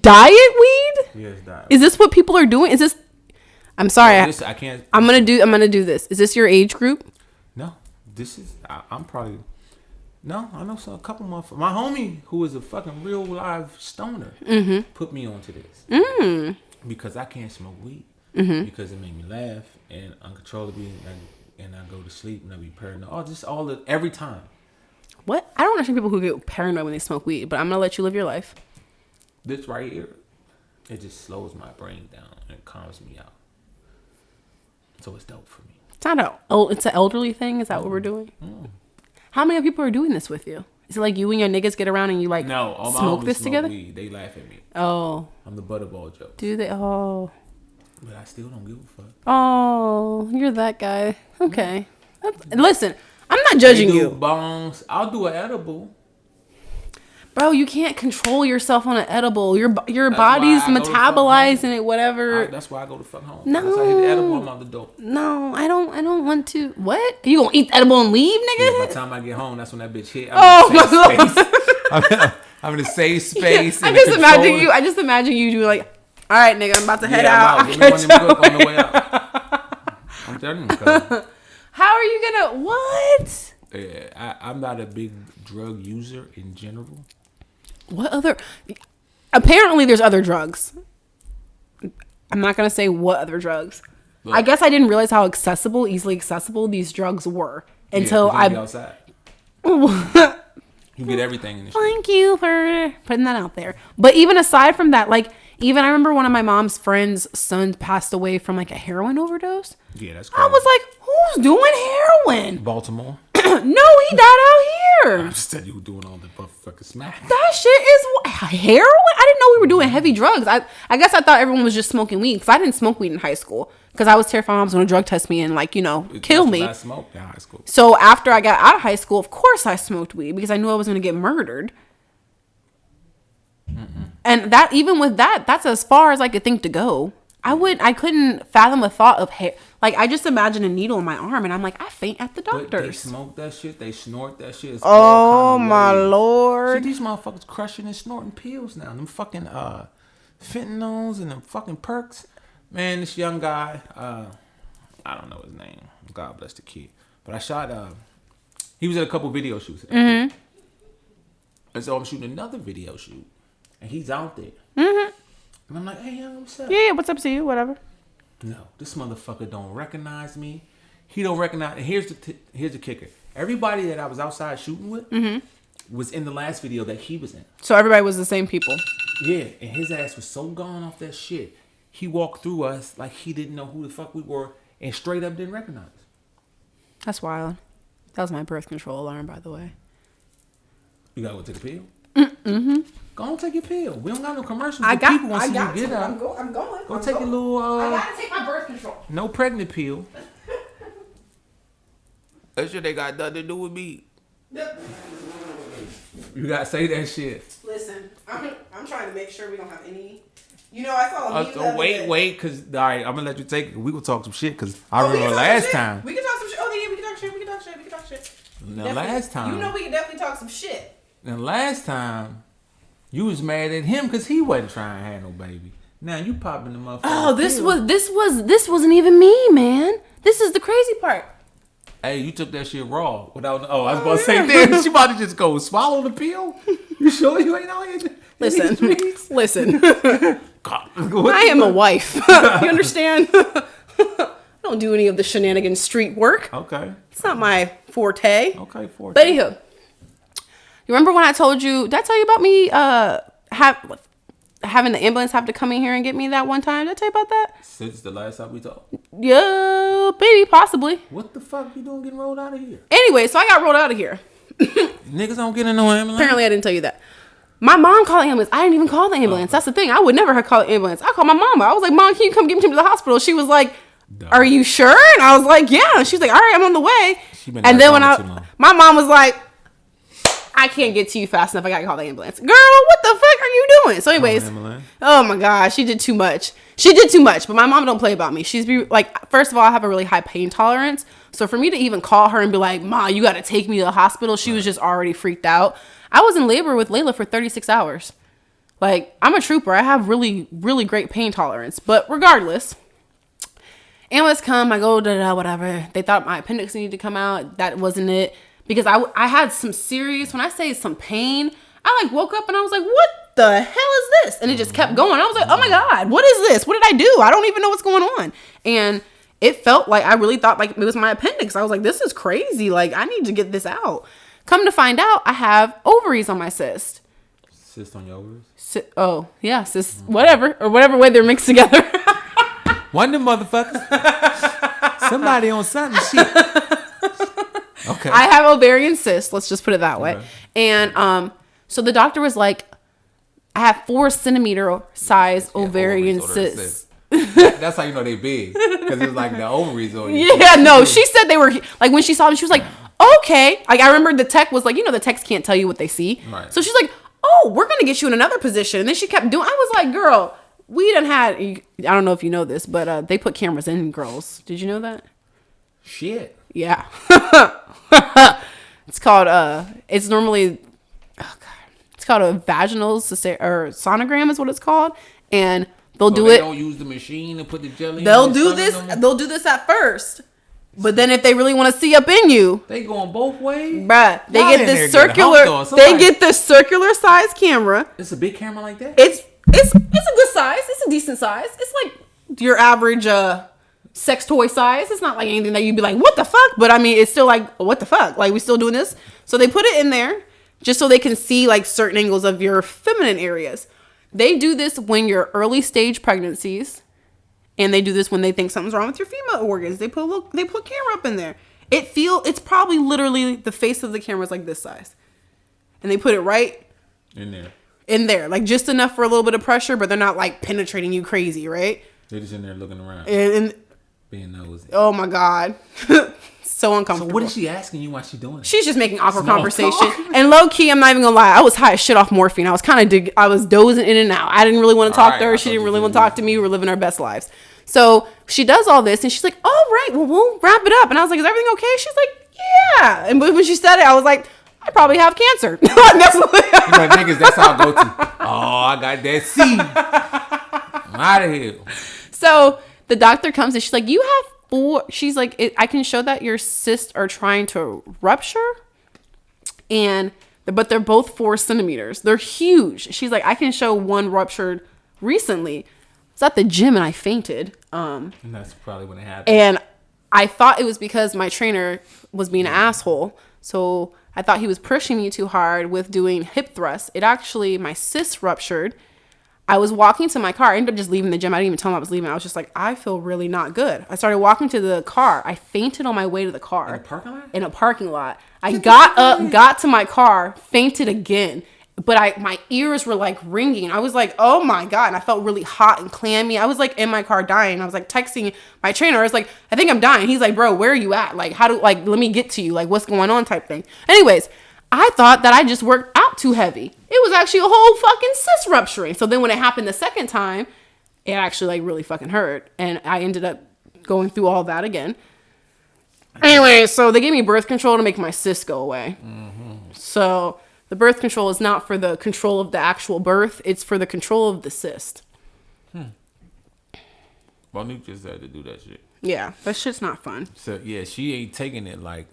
Diet weed? Yes, diet. Is this what people are doing? Is this? I'm sorry. I can't. I'm gonna do this. Is this your age group? No, this is. I'm probably. No, I know a couple months. My homie, who is a fucking real live stoner, put me onto this because I can't smoke weed because it made me laugh and uncontrollably, and I go to sleep and I be paranoid. Oh, just every time. What? I don't understand people who get paranoid when they smoke weed, but I'm gonna let you live your life. This right here, it just slows my brain down and calms me out. So it's dope for me. It's an elderly thing. Is that what we're doing? How many people are doing this with you? Is it like you and your niggas get around and you smoke this together? Weed. They laugh at me. Oh. I'm the butt of all jokes. Do they? Oh. But I still don't give a fuck. Oh, you're that guy. Okay. Listen, I'm not judging you. Bongs. I'll do an edible. Bro, you can't control yourself on an edible. Your body's metabolizing it, whatever. That's why I go to fuck home. No. Once I hit the edible, I'm out the door. No, I don't want to. What? You gonna eat the edible and leave, nigga? Yeah, by the time I get home, that's when that bitch hit. I'm in a safe space. I just imagine you doing like, all right, nigga, I'm about to head out. I'm on the way out. I'm telling you. How are you gonna, what? Yeah, I'm not a big drug user in general. What other? Apparently, there's other drugs. I'm not gonna say what other drugs. Look, I guess I didn't realize how easily accessible these drugs were until I. Outside. You get everything in the Thank you for putting that out there. But even aside from that, like, even I remember one of my mom's friends' son passed away from like a heroin overdose. Yeah, that's crazy. I was like, who's doing heroin? Baltimore. No, he died out here. I just said you were doing all the motherfucking smack. That shit is heroin? I didn't know we were doing heavy drugs. I guess I thought everyone was just smoking weed because I didn't smoke weed in high school because I was terrified my mom was going to drug test me and kill me. I smoked in high school. So after I got out of high school, of course I smoked weed because I knew I was going to get murdered. And that, even with that, that's as far as I could think to go. I couldn't fathom the thought of hair. Like, I just imagine a needle in my arm and I'm like, I faint at the doctor's. But they smoke that shit. They snort that shit. It's oh my Lord. See, these motherfuckers crushing and snorting pills now. Them fucking fentanyls and them fucking perks. Man, this young guy, I don't know his name. God bless the kid. But I shot, he was at a couple video shoots. And so I'm shooting another video shoot. And he's out there. And I'm like, hey, young, what's up? Yeah, what's up to you? Whatever. No, this motherfucker don't recognize me. He don't recognize. And here's the kicker. Everybody that I was outside shooting with was in the last video that he was in. So everybody was the same people. Yeah, and his ass was so gone off that shit. He walked through us like he didn't know who the fuck we were and straight up didn't recognize us. That's wild. That was my birth control alarm, by the way. You gotta go take a pill? Go on, take your pill. We don't got no commercials. People want to see you get up. I'm going. Go take your little. I gotta take my birth control. No pregnant pill. That shit ain't got nothing to do with me. You gotta say that shit. Listen, I'm trying to make sure we don't have any. I saw a meme wait, cause all right, I'm gonna let you take it. We gonna talk some shit, cause I remember last time. We can talk some shit. Oh yeah, we can talk shit. Now last time, we can definitely talk some shit. Now last time, you was mad at him cause he wasn't trying to have no baby. Now you popping the motherfucker. Oh, this wasn't even me, man. This is the crazy part. Hey, you took that shit raw without. Oh, I was about to say this. She about to just go swallow the pill. You sure you ain't out here? Listen. I am a wife. You understand? I don't do any of the shenanigans street work. Okay. It's not my forte. Okay, forte. But anywho, you remember when I told you? Did I tell you about me having the ambulance have to come in here and get me that one time? Did I tell you about that? Since the last time we talked? Yeah, maybe, possibly. What the fuck you doing getting rolled out of here? Anyway, so I got rolled out of here. Niggas don't get in no ambulance. Apparently, I didn't tell you that. My mom called the ambulance. I didn't even call the ambulance. That's the thing. I would never have called the ambulance. I called my mama. I was like, Mom, can you come get me to the hospital? She was like, Are you sure? And I was like, yeah. She was like, all right, I'm on the way. And then when my mom was like, I can't get to you fast enough. I got to call the ambulance. Girl, what the fuck are you doing? So anyways, oh my gosh, she did too much. But my mom don't play about me. She's like, first of all, I have a really high pain tolerance. So for me to even call her and be like, Ma, you got to take me to the hospital. She was just already freaked out. I was in labor with Layla for 36 hours. Like, I'm a trooper. I have really, really great pain tolerance. But regardless, ambulance come. I go, whatever. They thought my appendix needed to come out. That wasn't it. Because I had some serious, when I say some pain, I like woke up and I was like, what the hell is this? And it just kept going. I was like, oh my God, what is this? What did I do? I don't even know what's going on. And it felt like I really thought like it was my appendix. I was like, this is crazy. Like, I need to get this out. Come to find out, I have ovaries on my cyst. Cyst on your ovaries? Oh, yeah, cyst, whatever. Or whatever way they're mixed together. One of them motherfuckers. Somebody on something shit. Okay. I have ovarian cysts. Let's just put it that way. Okay. And so the doctor was like, I have 4 centimeter size ovarian cysts. That's how you know they big. Because it's like the ovaries on you. Yeah, no. She said they were, like when she saw them, she was like, okay. Like I remember the tech was like, the techs can't tell you what they see. Right. So she's like, oh, we're going to get you in another position. And then she kept doing, I was like, girl, we done had, I don't know if you know this, but they put cameras in girls. Did you know that? Shit. Yeah. It's called, it's normally, oh God, it's called a vaginal sonogram is what it's called. And they'll do it. They don't use the machine and put the jelly. They'll do this. They'll do this at first. But then if they really want to see up in you, they going both ways. Bruh, they get this circular, they get this circular size camera. It's a big camera like that? It's a good size. It's a decent size. It's like your average sex toy size. It's not like anything that you'd be like, what the fuck? But I mean, it's still like, what the fuck? Like, we still doing this? So they put it in there just so they can see like certain angles of your feminine areas. They do this when you're early stage pregnancies. And they do this when they think something's wrong with your female organs. They put camera up in there. It's probably literally the face of the camera is like this size. And they put it right in there. Like just enough for a little bit of pressure, but they're not like penetrating you crazy, right? They're just in there looking around. And being nosy. Oh my God. So uncomfortable. So what is she asking you while she's doing it? She's just making awkward conversation. And low key, I'm not even gonna lie, I was high as shit off morphine. I was I was dozing in and out. I didn't really want to talk to her. She didn't really want to talk to me. We were living our best lives. So she does all this and she's like, all right, well, we'll wrap it up. And I was like, is everything okay? She's like, yeah. And when she said it, I was like, I probably have cancer. That's what niggas, that's how I go to. Oh, I got that seed. I'm out of here. So the doctor comes and she's like, you have 4. She's like, I can show that your cysts are trying to rupture. But they're both 4 centimeters. They're huge. She's like, I can show one ruptured recently. I was at the gym and I fainted. And that's probably when it happened. And I thought it was because my trainer was being an asshole. So I thought he was pushing me too hard with doing hip thrusts. My cyst ruptured. I was walking to my car. I ended up just leaving the gym. I didn't even tell him I was leaving. I was just like, I feel really not good. I started walking to the car. I fainted on my way to the car. In a parking lot? In a parking lot. I got up, got to my car, fainted again. But my ears were like ringing. I was like, oh my God. And I felt really hot and clammy. I was like in my car dying. I was like texting my trainer. I was like, I think I'm dying. He's like, bro, where are you at? Like, let me get to you. Like, what's going on type thing. Anyways, I thought that I just worked out too heavy. It was actually a whole fucking cyst rupturing. So then when it happened the second time, it actually like really fucking hurt. And I ended up going through all that again. Anyway, so they gave me birth control to make my cysts go away. Mm-hmm. So the birth control is not for the control of the actual birth. It's for the control of the cyst. Monique just had to do that shit. Yeah, that shit's not fun. So yeah, she ain't taking it like,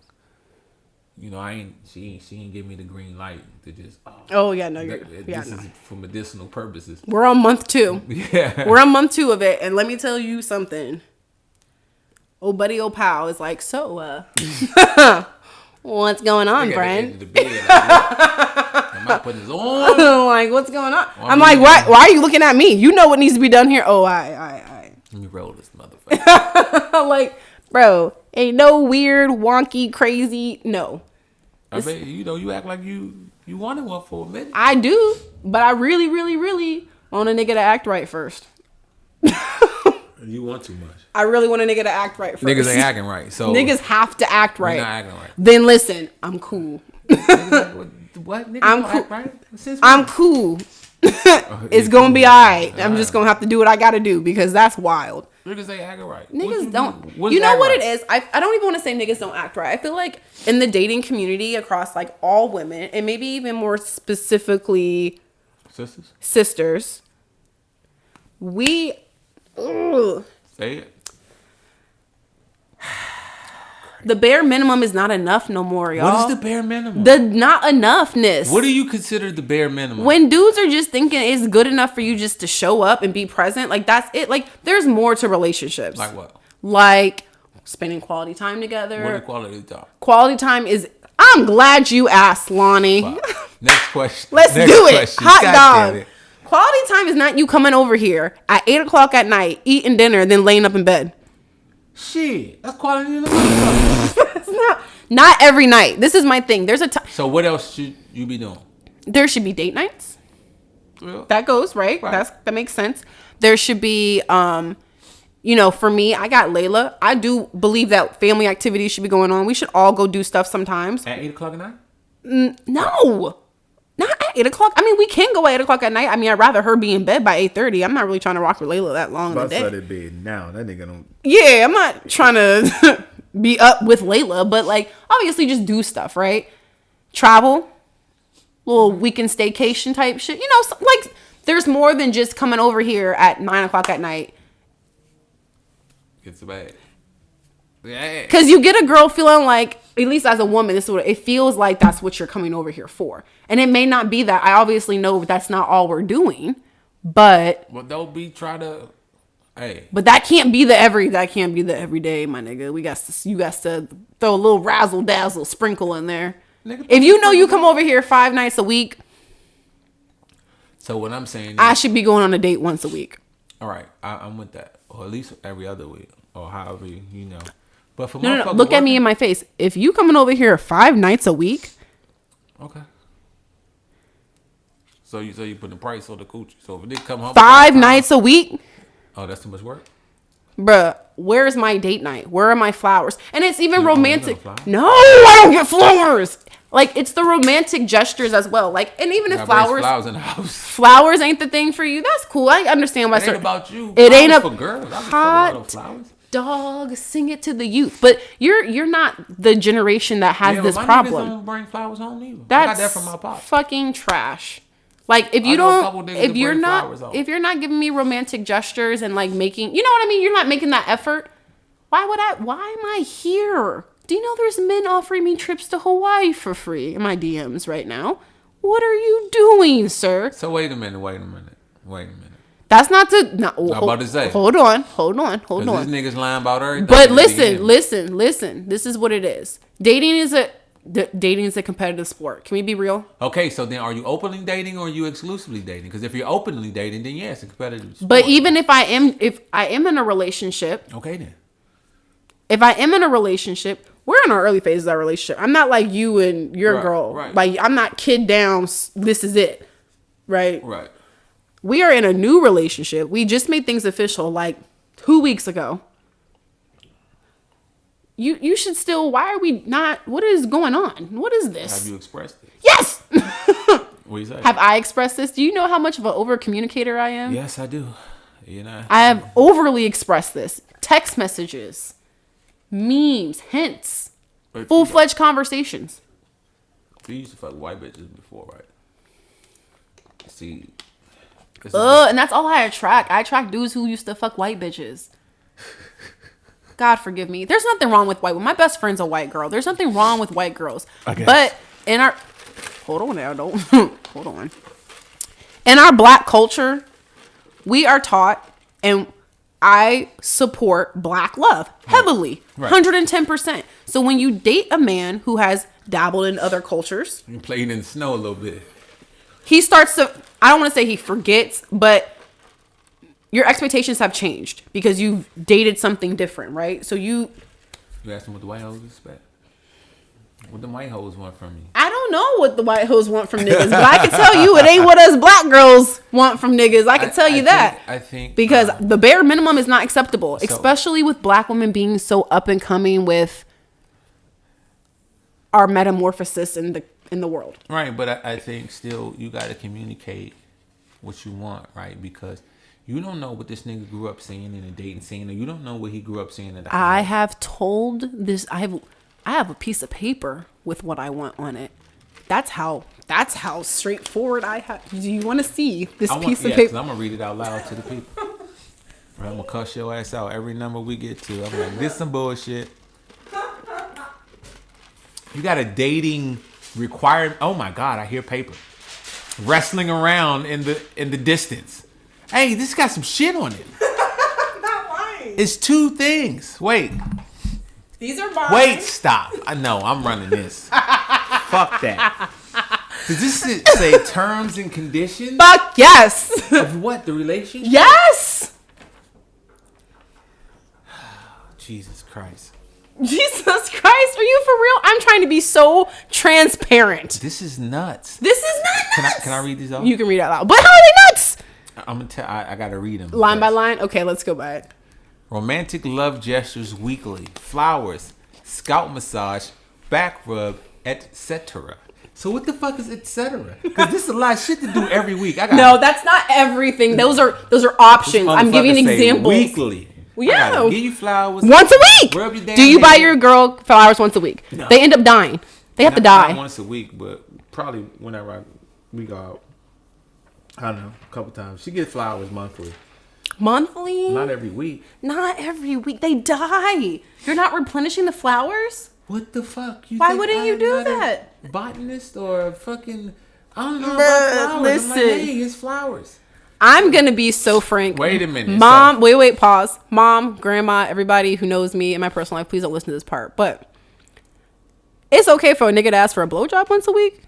she ain't give me the green light to just. Oh yeah, no, this is for medicinal purposes. We're on month 2. Yeah, we're on month 2 of it, and let me tell you something. Oh buddy, oh pal is like, so what's going on, Brian? Am I putting this on? Like, what's going on? I'm like, why are you looking at me? You know what needs to be done here. Oh, I. Let me roll this motherfucker. Like, bro, ain't no weird, wonky, crazy. No. I bet you act like you wanted one for a minute. I do, but I really, really, really want a nigga to act right first. You want too much. I really want a nigga to act right first. Niggas ain't acting right, so niggas have to act right. Not acting right. Then listen, I'm cool. What? Niggas I'm cool. cool. Act right? I'm cool. It's gonna be alright. I'm just gonna have to do what I gotta do because that's wild. Niggas ain't acting right. Niggas don't. You know what it is? I don't even want to say niggas don't act right. I feel like in the dating community across like all women and maybe even more specifically Sisters. We... Say it. The bare minimum is not enough no more, y'all. What is the bare minimum? The not enoughness. What do you consider the bare minimum? When dudes are just thinking it's good enough for you just to show up and be present, like that's it. Like there's more to relationships. Like what? Like spending quality time together. What is quality time? Quality time is... I'm glad you asked, Lonnie. Wow. Next question. Let's do it. Question. Hot God dog. Quality time is not you coming over here at 8 o'clock at night, eating dinner, then laying up in bed. Shit, that's quality in the motherfucker. It's not every night. This is my thing. There's a time. So what else should you be doing? There should be date nights. Yeah. That goes right. That makes sense. There should be, for me, I got Layla. I do believe that family activities should be going on. We should all go do stuff sometimes. At 8 o'clock at night? No. Not at 8 o'clock. I mean, we can go at 8 o'clock at night. I mean, I'd rather her be in bed by 8:30. I'm not really trying to rock with Layla that long in the day. Let it be now. That nigga don't. Yeah, I'm not trying to be up with Layla, but like, obviously just do stuff, right? Travel, little weekend staycation type shit. Like, there's more than just coming over here at 9 o'clock at night. It's bad. Yeah. Because you get a girl feeling like, at least as a woman, this is what it feels like. That's what you're coming over here for, and it may not be that. I obviously know that's not all we're doing, but don't be try to. Hey. But that can't be the everyday, my nigga. You got to throw a little razzle dazzle sprinkle in there. Nigga, if you know you come over here 5 nights a week. So what I'm saying is, I should be going on a date once a week. All right, I'm with that, or at least every other week, or however you know. But for no. Look at me in my face. If you coming over here 5 nights a week. Okay. So you put the price on the coochie. So if it did come home 5 nights a week. Oh, that's too much work. Bruh, where's my date night? Where are my flowers? And it's even romantic. No, I don't get flowers. Like, it's the romantic gestures as well. Like, and even if flowers in the house. Flowers ain't the thing for you. That's cool. I understand why. It ain't about you. It ain't for girls. Hot flowers. Dog, sing it to the youth. But you're not the generation that has this problem. Don't bring flowers home either. That's I got that from my pop. Fucking trash. Like, if you don't, if you're not giving me romantic gestures and like making, you know what I mean? You're not making that effort. Why am I here? Do you know there's men offering me trips to Hawaii for free in my DMs right now? What are you doing, sir? So wait a minute. That's not to. No, I'm about to say. Hold on. These niggas lying about everything. But listen. This is what it is. Dating is a competitive sport. Can we be real? Okay, so then are you openly dating or are you exclusively dating? Because if you're openly dating, then yes, it's a competitive sport. But even if I am in a relationship. Okay then. If I am in a relationship, we're in our early phases of our relationship. I'm not like you and your girl. Right. Like, I'm not kid down. This is it. Right. Right. We are in a new relationship. We just made things official like 2 weeks ago. You should still. Why are we not? What is going on? What is this? Have you expressed it? Yes. What you say? Have I expressed this? Do you know how much of an over communicator I am? Yes, I do. I have overly expressed this. Text messages, memes, hints, full-fledged conversations. You used to fuck white bitches before, right? See. And that's all I attract. I attract dudes who used to fuck white bitches. God forgive me. There's nothing wrong with white women. My best friend's a white girl. There's nothing wrong with white girls. But in our... Hold on now. Don't... Hold on. In our black culture, we are taught, and I support black love heavily. Right. 110%. So when you date a man who has dabbled in other cultures... You played in the snow a little bit. He starts to... I don't want to say he forgets, but... Your expectations have changed because you've dated something different, right? So you asked him what the white hoes expect. What the white hoes want from you? I don't know what the white hoes want from niggas, but I can tell you it ain't what us black girls want from niggas. I can tell you that. I think because the bare minimum is not acceptable, especially with black women being so up and coming with our metamorphosis in the world. Right, but I think still you got to communicate what you want, right? Because you don't know what this nigga grew up saying in a dating scene, or you don't know what he grew up saying in the house. I have told this. I have a piece of paper with what I want on it. That's how That's how straightforward I have. Do you want to see this piece of Yeah, paper? I'm gonna read it out loud to the people. Or I'm gonna cuss your ass out every number we get to. I'm like, this some bullshit. You got a dating requirement. Oh my God, I hear paper wrestling around in the distance. Hey, this got some shit on it. I'm not lying. It's 2 things. Wait. These are mine. Wait, stop. I know, I'm running this. Fuck that. Does this say terms and conditions? Fuck yes. Of what? The relationship? Yes. Jesus Christ. Jesus Christ, are you for real? I'm trying to be so transparent. This is nuts. This is not nuts. Can I read these off? You can read out loud. But how are they nuts? I'm gonna tell. I gotta read them Line by line? Okay, let's go by it. Romantic love gestures weekly, flowers, scalp massage, back rub, etc. So what the fuck is etc.? Because this is a lot of shit to do every week. No, that's not everything. Those are options. I'm giving examples. Weekly. Well, yeah. Give you flowers once a week. Rub your damn Do you buy head. your girl flowers once a week? No. They end up dying. They have to die. Not once a week, but probably whenever we go out. I don't know, a couple times. She gets flowers monthly. Monthly? Not every week. Not every week. They die. You're not replenishing the flowers? What the fuck? Why wouldn't you do that? Botanist or a fucking... I don't know Bruh, about flowers. listen. I'm like, hey, it's flowers. I'm going to be so frank. Wait a minute. Mom, wait, pause. Mom, grandma, everybody who knows me in my personal life, please don't listen to this part. But it's okay for a nigga to ask for a blowjob once a week.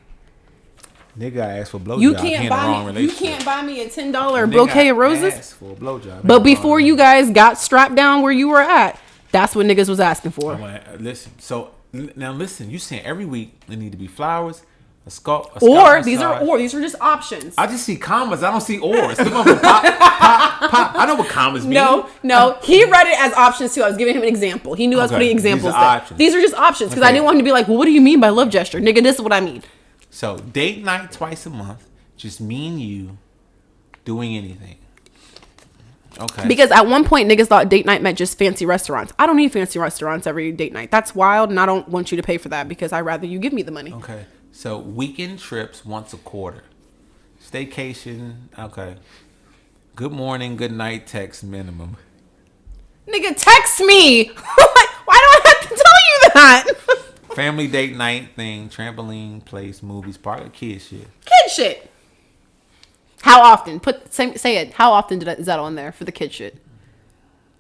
Nigga asked for a blowjob. You can't buy me a $10 bouquet of roses. Asked for a blowjob. But before you guys got strapped down where you were at, that's what niggas was asking for. Listen. So now listen. You saying every week there need to be flowers, a scalp These are just options. I just see commas. I don't see ors. Them up and pop. I know what commas mean. No. He read it as options too. I was giving him an example. He knew I was putting examples there. These are just options because I didn't want him to be like, well, what do you mean by love gesture? Nigga, this is what I mean. So date night twice a month. Just me and you doing anything. Okay. Because at one point niggas thought date night meant just fancy restaurants. I don't need fancy restaurants every date night. That's wild, and I don't want you to pay for that because I'd rather you give me the money. Okay. So weekend trips once a quarter. Staycation. Okay. Good morning, good night text minimum. Nigga, text me. Why do I have to tell you that? Family date night thing, trampoline place, movies, park, kid shit. Kid shit. How often? Say it. How often is that on there for the kid shit?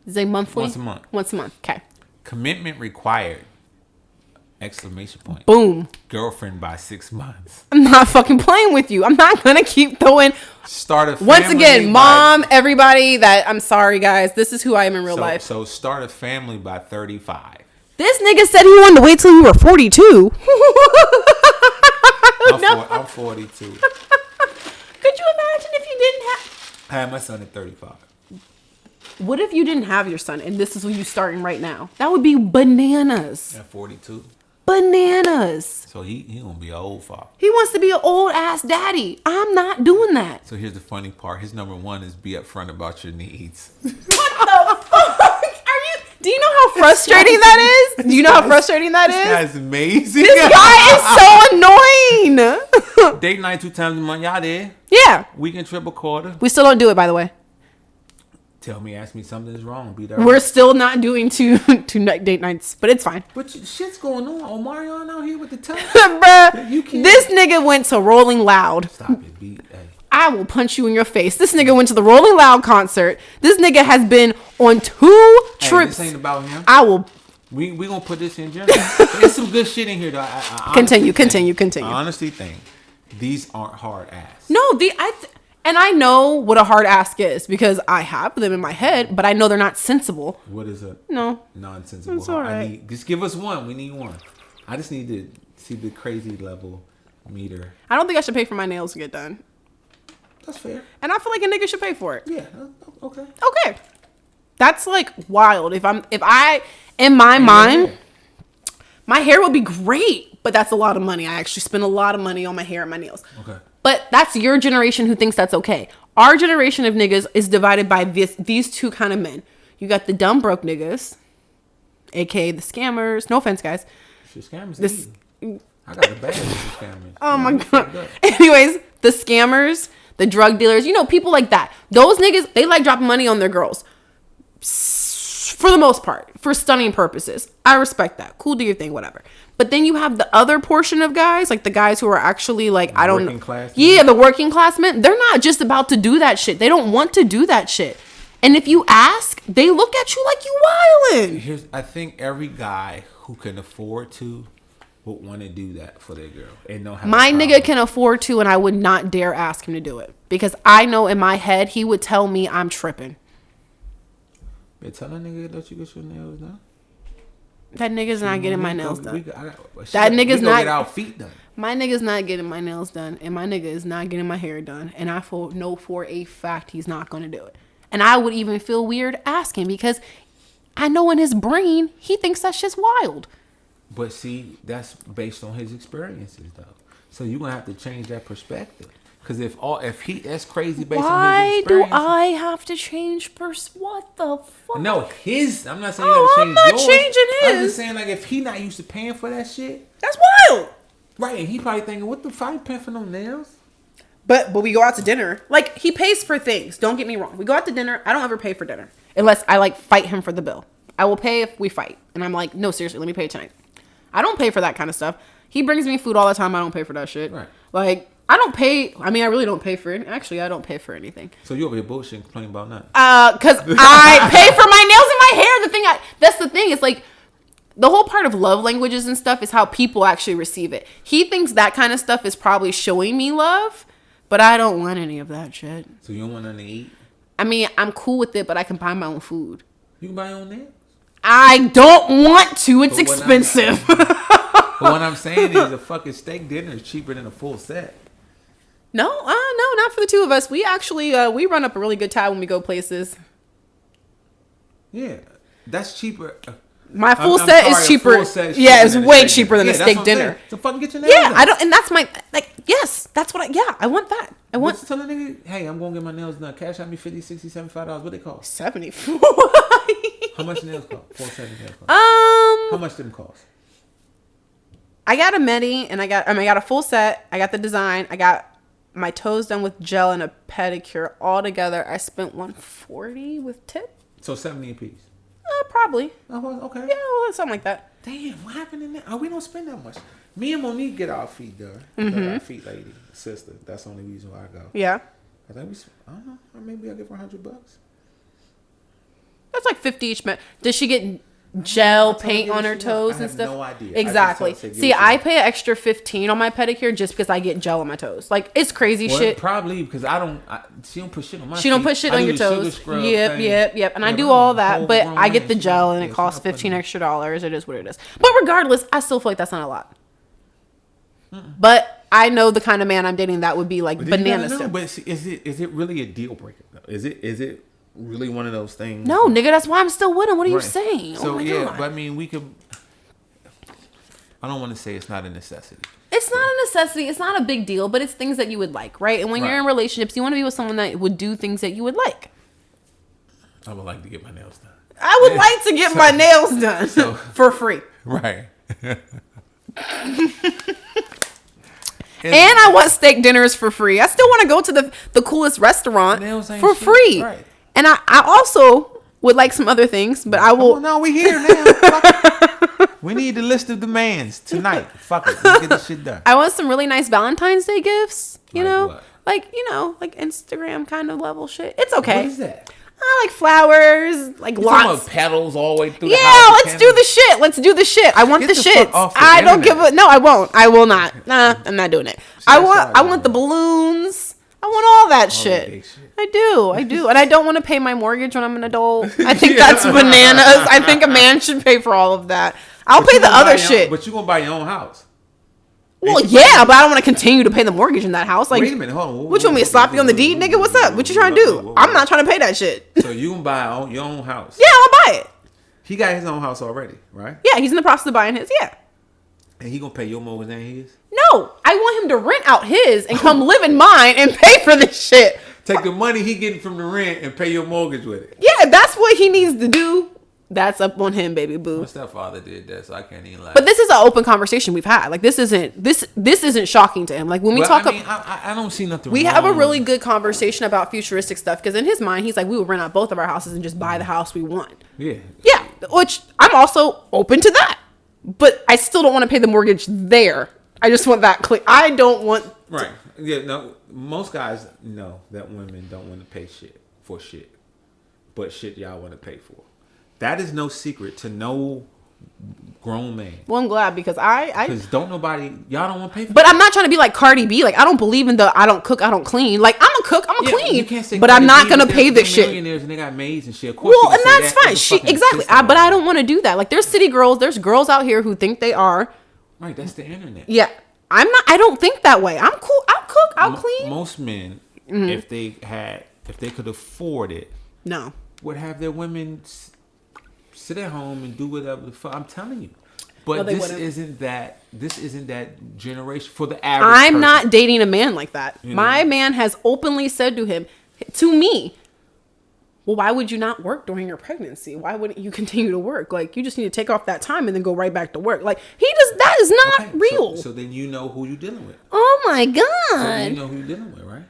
Is it monthly? Once a month. Once a month. Okay. Commitment required. Exclamation point. Boom. Girlfriend by 6 months. I'm not fucking playing with you. I'm not gonna keep throwing. Start a family. Once again, mom, everybody. I'm sorry, guys. This is who I am in real life. So start a family by 35. This nigga said he wanted to wait till you were 42. I'm 42. Could you imagine if you didn't have? I had my son at 35. What if you didn't have your son and this is who you starting right now? That would be bananas. At 42. Bananas. So he gonna be an old father. He wants to be an old ass daddy. I'm not doing that. So here's the funny part. His number one is be upfront about your needs. What the fuck? Do you know how frustrating that is? Do you know how frustrating that is? This guy's amazing. This guy is so annoying. Date night 2 times a month. Y'all there? Yeah. Weekend trip a quarter. We still don't do it, by the way. Ask me something's wrong. Be there. We're still not doing two date nights, but it's fine. But shit's going on. Omarion out here with the touch. Bruh, You can't. this nigga went to Rolling Loud. Stop it, B. Hey. I will punch you in your face. This nigga went to the Rolling Loud concert. This nigga has been on 2 trips. This ain't about him. I will We gonna put this in general. There's some good shit in here though. I continue. I honestly think these aren't hard ass. No, and I know what a hard ask is because I have them in my head, but I know they're not sensible. What is a It's nonsensical? all right. Just give us one. We need one. I just need to see the crazy level meter. I don't think I should pay for my nails to get done. That's fair. And I feel like a nigga should pay for it. Yeah. Okay. Okay. That's like wild. If I in my mind, my hair would be great, but that's a lot of money. I actually spend a lot of money on my hair and my nails. Okay. But that's your generation who thinks that's okay. Our generation of niggas is divided by these two kind of men. You got the dumb broke niggas, aka the scammers. No offense, guys. Shit, scammers. I got a bad for scammers. Oh my god. Anyways, the scammers, the drug dealers, people like that. Those niggas, they like dropping money on their girls. For the most part, for stunning purposes. I respect that. Cool, do your thing, whatever. But then you have the other portion of guys, like the guys who are actually like, I don't know. Yeah, the working class men. They're not just about to do that shit. They don't want to do that shit. And if you ask, they look at you like you wildin'. I think every guy who can afford to would want to do that for their girl. And don't have my nigga can afford to, and I would not dare ask him to do it. Because I know in my head, he would tell me I'm tripping. Yeah, tell that nigga that you get your nails done. That nigga's not getting my nails done. That nigga's not get our feet done. My nigga's not getting my nails done, and my nigga is not getting my hair done. And I know for a fact he's not going to do it. And I would even feel weird asking because I know in his brain he thinks that shit's wild. But see, that's based on his experiences, though. So you're gonna have to change that perspective. Because that's crazy based on his experiences. Why do I have to change what the fuck? No, his. I'm not saying you gotta change yours. I'm not changing his. I'm just saying, like, if he not used to paying for that shit. That's wild. Right, and he probably thinking, what the fuck, you paying for no nails? But we go out to dinner. Like, he pays for things. Don't get me wrong. We go out to dinner. I don't ever pay for dinner. Unless I, like, fight him for the bill. I will pay if we fight. And I'm like, no, seriously, let me pay tonight. I don't pay for that kind of stuff. He brings me food all the time. I don't pay for that shit. Right. Like, I don't pay. I mean, I really don't pay for it. Actually, I don't pay for anything. So you over here bullshit complaining about nothing? Because I pay for my nails and my hair. That's the thing. It's like, the whole part of love languages and stuff is how people actually receive it. He thinks that kind of stuff is probably showing me love. But I don't want any of that shit. So you don't want nothing to eat? I mean, I'm cool with it, but I can buy my own food. You can buy your own nails? I don't want to. It's expensive. But what I'm saying is a fucking steak dinner is cheaper than a full set. No, not for the two of us. We actually, we run up a really good time when we go places. Yeah, that's cheaper. My full set is cheaper. Yeah, it's way cheaper than a steak dinner. So fucking get your nails done. I don't, and that's my, like, yes, that's what I want that. I want. Tell a nigga, hey, I'm going to get my nails done. Cash out me $50, $60, $75. What they cost? 74. How much nails cost? 470 nails cost. How much them cost? I got a medi, and I got a full set. I got the design. I got my toes done with gel and a pedicure. All together, I spent $140 with tip. So 70 a piece. Probably. Oh, okay. Yeah, well, something like that. Damn, what happened in there? Oh, we don't spend that much. Me and Monique get our feet done. Our feet lady, sister. That's the only reason why I go. Yeah. I think I don't know. Maybe I'll give her $100. That's like 50 each. Does she get gel paint on her toes and stuff? I have no idea. Exactly. See, I pay an extra $15 on my pedicure just because I get gel on my toes. Like, it's crazy shit. Probably because she don't put shit on my feet. She don't put shit on your toes. Yep. And I do all that, but I get the gel and it costs $15 extra. It is what it is. But regardless, I still feel like that's not a lot. But I know the kind of man I'm dating that would be like bananas. But is it really a deal breaker though? Is it really one of those things? No, nigga, that's why I'm still with him. What are you saying? So God. but I mean, we could. I don't want to say it's not a necessity. It's not a necessity. It's not a big deal, but it's things that you would like, right? And when you're in relationships, you want to be with someone that would do things that you would like. I would like to get my nails done. I would like to get my nails done for free. Right. And I want steak dinners for free. I still want to go to the coolest restaurant for free. Right. And I also would like some other things, but I will. Oh, no, we here now. We need the list of demands tonight. Fuck it. Let's get this shit done. I want some really nice Valentine's Day gifts. You know? What? Like Instagram kind of level shit. It's okay. What is that? I like flowers, like lots of petals all the way through. Yeah, let's do the shit. Let's do the shit. I want the shit. I don't give a no. I won't. I will not. Nah, I'm not doing it. I want the balloons. I want all that shit. I do, and I don't want to pay my mortgage when I'm an adult. I think that's bananas. I think a man should pay for all of that. I'll pay the other shit. But you gonna buy your own house? Well, yeah, but I don't want to continue to pay the mortgage in that house. Like, wait a minute, hold on. What you want me to slap you on the deed, nigga? What's up? What you trying to do? I'm not trying to pay that shit. So you can buy your own house? Yeah, I'll buy it. He got his own house already, right? Yeah, he's in the process of buying his. Yeah. And he gonna pay your mortgage than his? No, I want him to rent out his and come live in mine and pay for this shit. Take the money he getting from the rent and pay your mortgage with it. Yeah, that's what he needs to do. That's up on him, baby boo. My stepfather did that, so I can't even lie. But this is an open conversation we've had. Like this isn't shocking to him. Like when we talk, I don't see nothing. We wrong have a with really good conversation about futuristic stuff because in his mind, he's like, we would rent out both of our houses and just buy the house we want. Yeah. Yeah, which I'm also open to that. But I still don't want to pay the mortgage there. I just want that clear. I don't want. Right. Yeah. No. Most guys know that women don't want to pay for shit, but shit y'all want to pay for. That is no secret to no grown man. Well, I'm glad because because y'all don't want to pay for. But I'm not trying to be like Cardi B. Like I don't believe in the I don't cook, I don't clean. Like I'm a cook, I'm a clean. You can't say but Cardi I'm not B, gonna pay this shit. Millionaires and they got maids and shit. Of course well, and that's fine. She exactly. But I don't want to do that. Like there's city girls, there's girls out here who think they are. Right. That's the internet. Yeah. I'm not. I don't think that way. I'm cool. I'll cook. I'll clean. Most men, if they could afford it, no, would have their women sit at home and do whatever the fuck. I'm telling you. But no, this isn't that generation for the average I'm person. not dating a man like that. You know? My man has openly said to me, well, why would you not work during your pregnancy? Why wouldn't you continue to work? Like, you just need to take off that time and then go right back to work. Like, that is not real. So then you know who you're dealing with. Oh my So God. you know who you're dealing with, right?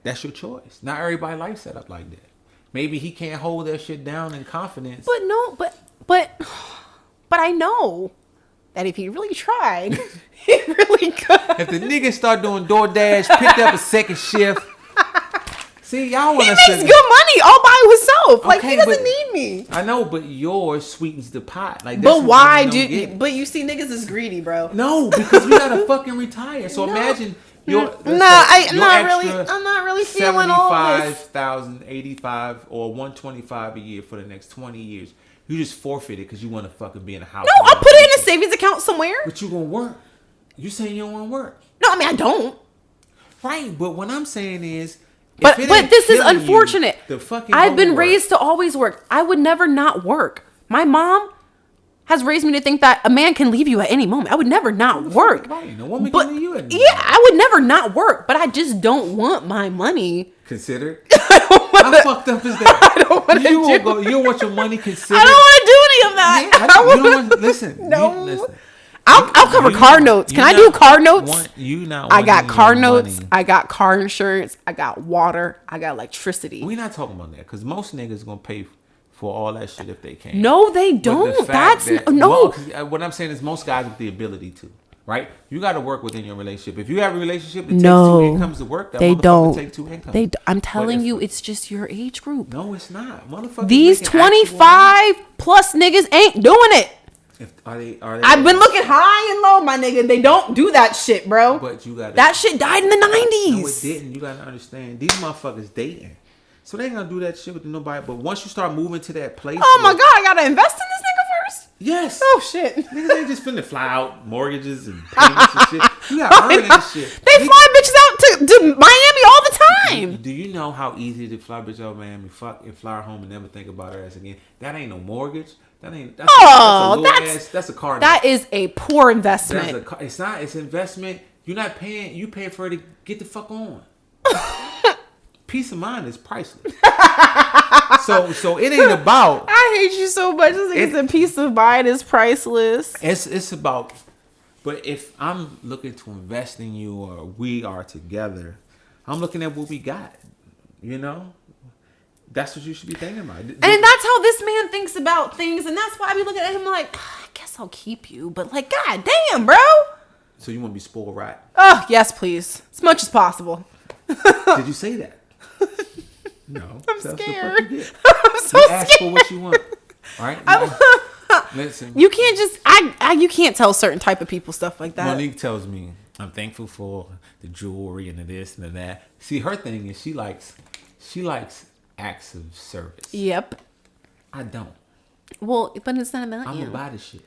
That's your choice. Not everybody likes set up like that. Maybe he can't hold that shit down in confidence. But I know that if he really tried, he really could. If the nigga start doing DoorDash, picked up a second shift. See, y'all want to He makes good money all by himself. Like, he doesn't need me. I know, but yours sweetens the pot. Like, but why but you see niggas is greedy, bro. No, because we gotta fucking retire. So imagine I'm not really feeling all this. 75,000, 85 or 125 a year for the next 20 years. You just forfeited because you want to fucking be in a house. No, I'll put it in a savings account somewhere. But you gonna work. You saying you don't want to work? No, I mean I don't. Right, but what I'm saying is, but this is unfortunate. I've been raised to always work. I would never not work. My mom has raised me to think that a man can leave you at any moment. I would never not work. Right, no woman can leave you at any moment. Yeah, I would never not work, but I just don't want my money considered. How fucked up is that? I don't want to do. You want your money considered? I don't want to do any of that. Listen. No. Listen. I'll cover car notes. Can I do car notes? I got car notes. I got car insurance. I got water. I got electricity. We're not talking about that because most niggas gonna pay for all that shit if they can. No, they don't. That's no. What I'm saying is most guys with the ability to. Right? You got to work within your relationship. If you have a relationship that takes two incomes to work, they don't take two incomes. I'm telling you, it's just your age group. No, it's not. Motherfuckers. These 25 plus niggas ain't doing it. Are they? I've been looking high and low, my nigga. They don't do that shit, bro. But you got that shit died in the 90s. No, it didn't. You gotta understand. These motherfuckers dating, so they ain't gonna do that shit with nobody. But once you start moving to that place, oh my God, I gotta invest in this nigga first. Yes. Oh shit. Niggas ain't just finna fly out mortgages and payments and shit. You got earning this shit. They fly bitches out to Miami all the time. Do you know how easy to fly bitch out of Miami, fuck and fly her home and never think about her ass again? That ain't no mortgage. That's a car. That is a poor investment. It's not. It's investment. You're not paying. You pay for her to get the fuck on. Peace of mind is priceless. so it ain't about. I hate you so much. It's a peace of mind is priceless. It's about. But if I'm looking to invest in you or we are together, I'm looking at what we got. You know. That's what you should be thinking about. And that's how this man thinks about things. And that's why I be looking at him like, I guess I'll keep you. But like, God damn, bro. So you want to be spoiled right? Oh, yes, please. As much as possible. Did you say that? No. I'm scared. I'm so you scared. Ask for what you want. All right? Listen. You can't just, you can't tell certain type of people stuff like that. Monique tells me, I'm thankful for the jewelry and the this and the that. See, her thing is she likes acts of service. Yep. I don't. Well, but it's not about you. I'm gonna buy this shit.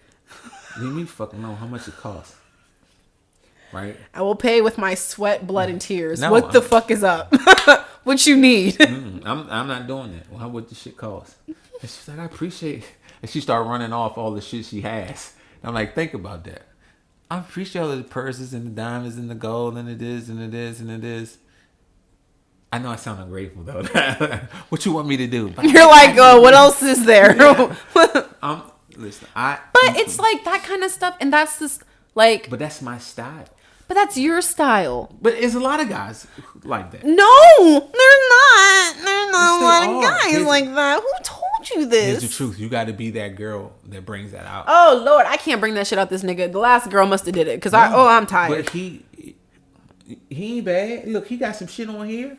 Leave me fucking know how much it costs. Right? I will pay with my sweat, blood, and tears. No, what the fuck is up? What you need? I'm not doing that. Well, what the shit costs? And she's like, I appreciate it. And she started running off all the shit she has. And I'm like, think about that. I appreciate all the purses and the diamonds and the gold and it is and it is and it is. I know I sound ungrateful though. What you want me to do? You're like, what else is there? Yeah. Listen, But it's like that kind of stuff, and that's just like. But that's my style. But that's your style. But there's a lot of guys like that. No, they're not. There's not a lot of guys Here's, like that. Who told you this? Here's the truth. You got to be that girl that brings that out. Oh Lord, I can't bring that shit out this nigga. The last girl must have did it because I'm tired. But he ain't bad. Look, he got some shit on here.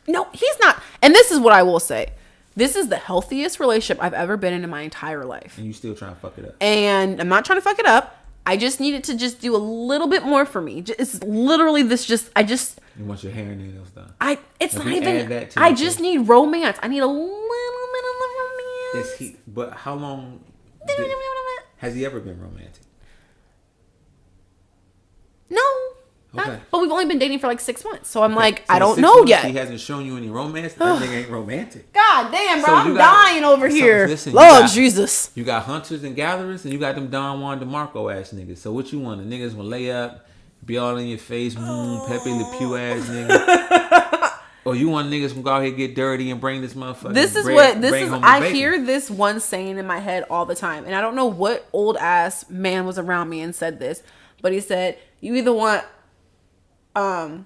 No, he's not. And this is what I will say. This is the healthiest relationship I've ever been in my entire life. And you still trying to fuck it up. And I'm not trying to fuck it up. I just needed to just do a little bit more for me. It's literally this. You want your hair and nails done. It's not even. I just need romance. I need a little bit of romance. But how long has he ever been romantic? No. Okay. But we've only been dating for like 6 months. So I'm like, I don't know yet. He hasn't shown you any romance. That nigga ain't romantic. God damn, bro. I'm dying over here. Listen, Lord Jesus. You got hunters and gatherers, and you got them Don Juan DeMarco ass niggas. So what you want? The niggas will lay up, be all in your face, Pepe Le Pew ass nigga. Or you want niggas gonna go out here get dirty and bring this motherfucker. I hear this one saying in my head all the time. And I don't know what old ass man was around me and said this. But he said, you either want a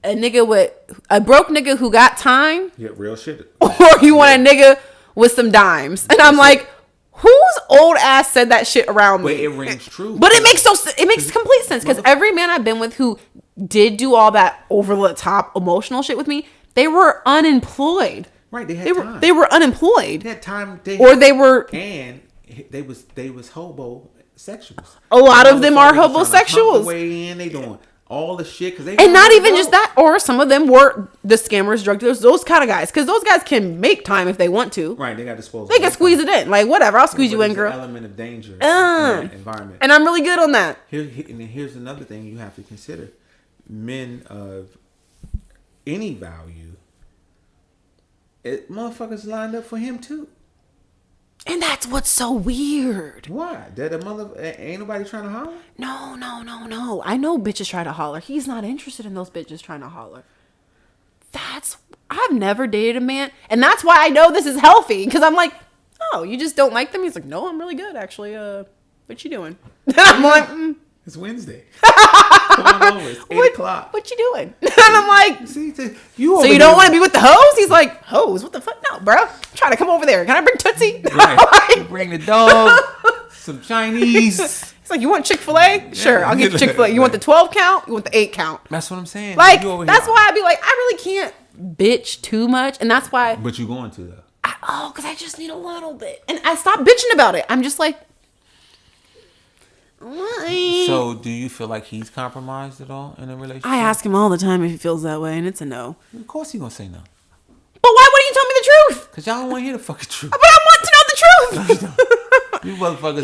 broke nigga who got time. Yeah, real shit. Or you want a nigga with some dimes. And I'm like, whose old ass said that shit around me? But it rings true. But it makes complete sense. Because every man I've been with who did do all that over the top emotional shit with me, they were unemployed. Right, they had time. They were unemployed. They had time. They was homosexuals. A lot of them are homosexuals. They doing all the shit and not even just that, or some of them were the scammers, drug dealers, those kind of guys, because those guys can make time if they want to. Right, they got disposable. They can squeeze it in, like whatever. I'll squeeze you in, girl. An element of danger in that environment, and I'm really good on that. Here's another thing you have to consider: men of any value, motherfuckers lined up for him too. And that's what's so weird. Why? Ain't nobody trying to holler? No. I know bitches try to holler. He's not interested in those bitches trying to holler. I've never dated a man. And that's why I know this is healthy. Because I'm like, oh, you just don't like them? He's like, no, I'm really good, actually. What you doing? And I'm like, It's Wednesday. Come on over. It's 8 o'clock. What you doing? And I'm like, so you don't want to be with the hoes? He's like, hoes? What the fuck? No, bro. I'm trying to come over there. Can I bring Tootsie? Right. Bring the dog, some Chinese. He's like, you want Chick-fil-A? Sure, I'll get you Chick-fil-A. You want the 12 count? You want the 8 count? That's what I'm saying. Like, that's why I'd be like, I really can't bitch too much. And that's why. But you going to, though. Because I just need a little bit. And I stopped bitching about it. I'm just like, why? So, do you feel like he's compromised at all in a relationship? I ask him all the time if he feels that way, and it's a no. Of course he's going to say no. But why wouldn't you tell me the truth? Because y'all don't want to hear the fucking truth. But I want to know the truth. You motherfuckers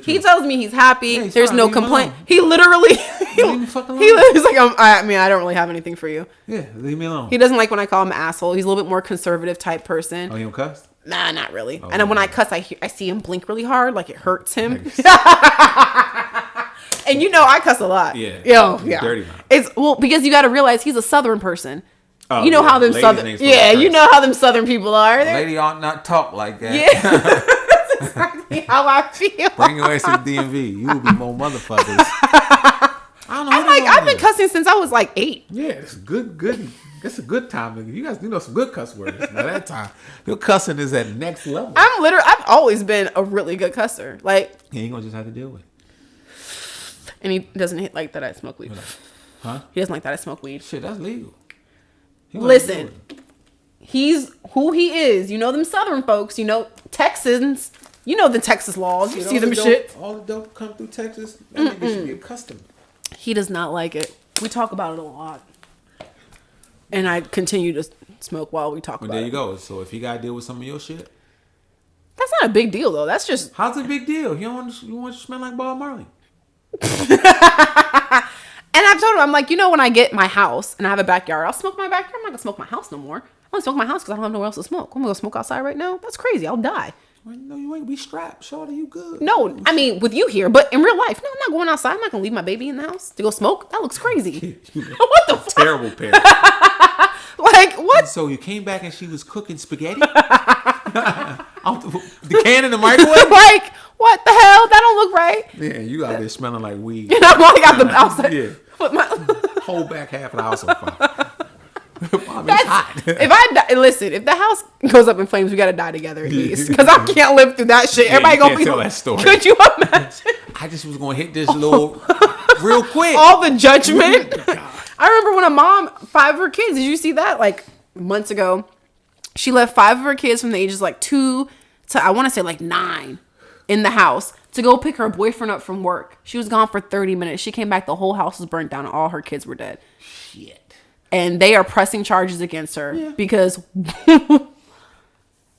He tells me he's happy. Yeah, There's fine, no leave him complaint. alone. He literally Leave me fucking alone. he's like, I don't really have anything for you. Yeah, leave me alone. He doesn't like when I call him an asshole. He's a little bit more conservative type person. Oh, you don't cuss? Nah, not really. Oh, and then when I cuss, I see him blink really hard, like it hurts him. And you know I cuss a lot. Yeah. Yeah. Dirty mouth. It's because you got to realize he's a Southern person. Oh, you know how them Ladies Southern. ain't supposed to curse. You know how them Southern people are. Lady ought not talk like that. Yeah. That's exactly how I feel. Bring your ass to the DMV. You will be more motherfuckers. I don't know. I've been cussing since I was like 8. Yeah, it's good. It's a good time, nigga. You guys do know some good cuss words. Now that time, your cussing is at next level. I've always been a really good cusser. Like, he ain't gonna just have to deal with it. And he doesn't like that I smoke weed. Huh? He doesn't like that I smoke weed. Shit, that's legal. Listen, he's who he is. You know them Southern folks. You know Texans. You know the Texas laws. You see them shit. All the dope come through Texas. That nigga should be accustomed. He does not like it. We talk about it a lot. And I continue to smoke while we talk about it. There you go. So if he got to deal with some of your shit. That's not a big deal, though. That's just... How's it a big deal? You want to smell like Bob Marley. And I've told him, I'm like, when I get my house and I have a backyard, I'll smoke my backyard. I'm not going to smoke my house no more. I'm going to smoke my house because I don't have nowhere else to smoke. I'm going to go smoke outside right now. That's crazy. I'll die. Well, no, you ain't. Be strapped. Shorty, you good. No, I mean, with you here, but in real life, no, I'm not going outside. I'm not going to leave my baby in the house to go smoke. That looks crazy. What the fuck? Terrible parent. Like, what? So you came back and she was cooking spaghetti? The can in the microwave? Like, what the hell? That don't look right. Yeah, you out there smelling like weed. And I'm like out the outside. Yeah. With my Whole back half of the house on fire. Mom, it's hot. If I die, listen, if the house goes up in flames, we gotta die together at least, because I can't live through that shit. Everybody gonna be tell that story. Could you imagine? I just was gonna hit this little real quick. All the judgment. I remember when a mom, 5 of her kids. Did you see that? Like months ago, she left 5 of her kids from the ages like 2 to I want to say like 9 in the house to go pick her boyfriend up from work. She was gone for 30 minutes. She came back. The whole house was burnt down and all her kids were dead. Shit. And they are pressing charges against her because... And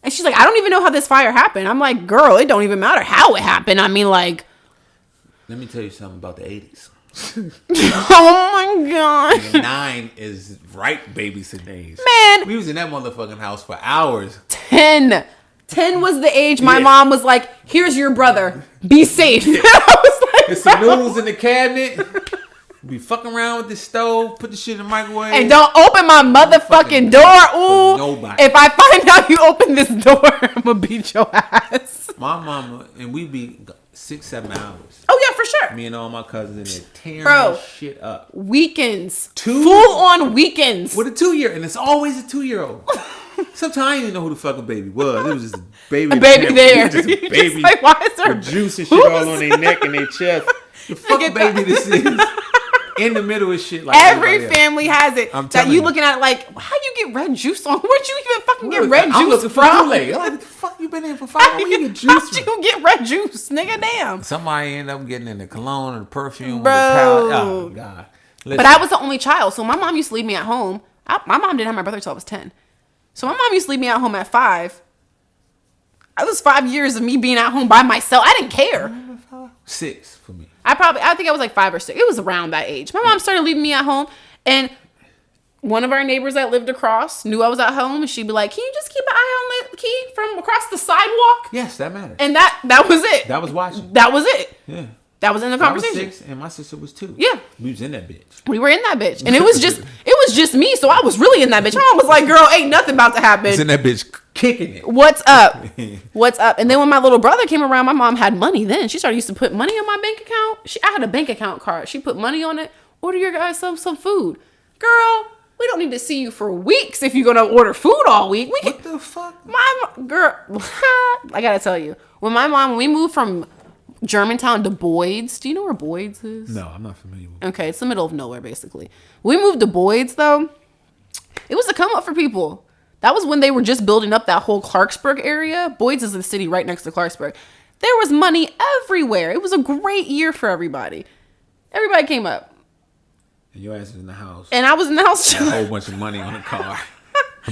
she's like, I don't even know how this fire happened. I'm like, girl, it don't even matter how it happened. I mean, like... Let me tell you something about the 80s. Oh, my God. 9 is right babysitting age. Man. We was in that motherfucking house for hours. 10 was the age my mom was like, here's your brother. Be safe. I was like, There's some noodles in the cabinet. Be fucking around with the stove, put the shit in the microwave. And don't open my motherfucking door. Ooh. Nobody. If I find out you open this door, I'm going to beat your ass. My mama, and we be 6-7 hours. Oh, yeah, for sure. Me and all my cousins in there tearing Bro. shit up. Weekends. 2? Full on weekends. With a 2-year, and it's always a 2-year-old. Sometimes I didn't even know who the fucking baby was. It was just a baby. A baby there. Just a You're baby. just like, why is there with juice and shit all on their neck and their chest. The fucking baby this is. In the middle of shit like every family has it. I'm that telling you you. looking at it like, how you get red juice on? Where'd you even fucking get red I'm juice looking for from? Kool-Aid. I'm like, what the fuck you been in for 5 hours? Where you get juice How'd from? you get red juice, nigga? Damn. Somebody end up getting in the cologne or the perfume Bro. or the powder. Oh, God. Listen. But I was the only child, so my mom used to leave me at home. My mom didn't have my brother till I was 10. So my mom used to leave me at home at 5. It was 5 years of me being at home by myself. I didn't care. 6 for me. I think I was like 5 or 6. It was around that age. My mom started leaving me at home, and one of our neighbors that lived across knew I was at home, and she'd be like, "Can you just keep an eye on the key from across the sidewalk?" Yes, that matters. And that was it. That was watching. That was it. Yeah. That was in the conversation. I was 6 and my sister was 2. Yeah. We was in that bitch. We were in that bitch, and it was just me, so I was really in that bitch. My mom was like, "Girl, ain't nothing about to happen." Was in that bitch kicking it. What's up? What's up? And then when my little brother came around, my mom had money then. She started used to put money on my bank account. I had a bank account card. She put money on it. Order your guys some food. Girl, we don't need to see you for weeks if you're going to order food all week. What the fuck? Girl, I got to tell you. When we moved from Germantown to Boyd's. Do you know where Boyd's is? No, I'm not familiar with it. Okay, it's the middle of nowhere, basically. We moved to Boyd's, though. It was a come up for people. That was when they were just building up that whole Clarksburg area. Boyd's is the city right next to Clarksburg. There was money everywhere. It was a great year for everybody. Everybody came up. And your ass is in the house. And I was in the house. A whole bunch of money on the car.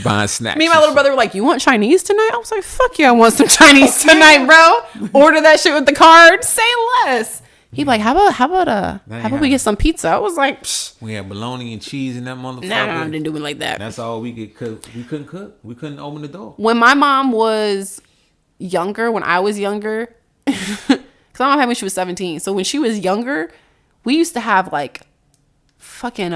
Buying snacks. Me and my little brother were like, "You want Chinese tonight?" I was like, "Fuck yeah, I want some Chinese tonight, bro." Order that shit with the card. Say less. He'd be like, how about we get some pizza? I was like, psh. We had bologna and cheese in that motherfucker. Nah, I didn't do it like that. That's all we could cook. We couldn't cook. We couldn't open the door. When my mom was younger, when I was younger, because my mom had me when she was 17. So when she was younger, we used to have like fucking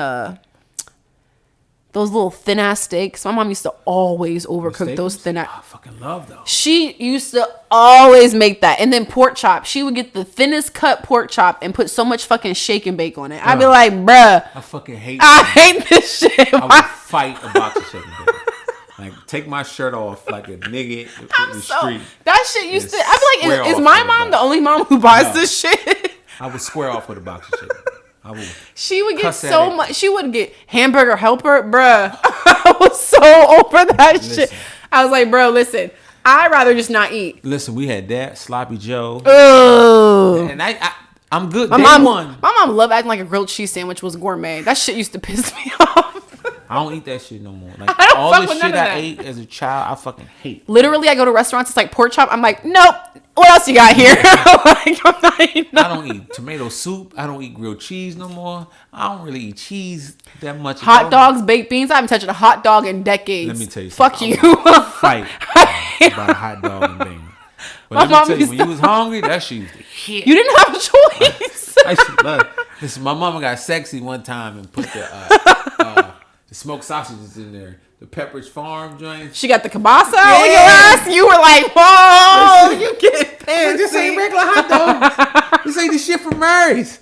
those little thin ass steaks. My mom used to always overcook those thin ass. I fucking love those. She used to always make that. And then pork chop. She would get the thinnest cut pork chop and put so much fucking shake and bake on it. I'd be like, bruh. I fucking hate this shit. I would fight a box of shake and bake. Like, take my shirt off like a nigga in the street. That shit used to. I'd be like, is my mom the only mom who buys this shit? I would square off with a box of shit. She would get so much. She would get hamburger helper, bruh. I was so over that shit. I was like, bro, listen, I'd rather just not eat. Listen, we had that sloppy Joe. Ugh. And I'm good. My mom loved acting like a grilled cheese sandwich was gourmet. That shit used to piss me off. I don't eat that shit no more. Like all the shit I ate as a child, I fucking hate. Literally, I go to restaurants. It's like pork chop. I'm like, nope. What else you got here? Like, I'm not eating I don't eat tomato soup. I don't eat grilled cheese no more. I don't really eat cheese that much. Hot dogs, baked beans. I haven't touched a hot dog in decades. Let me tell you Fuck something. you. Fight about a hot dog and beans. But let me tell you, when you was hungry, that shit used to hit. You didn't have a choice. I used to love it. Listen, my mama got sexy one time and put the smoked sausages in there. The Pepperidge Farm joints. She got the kielbasa on your ass. You were like, whoa, you get fancy. This ain't regular hot dog. This ain't the shit from Murray's.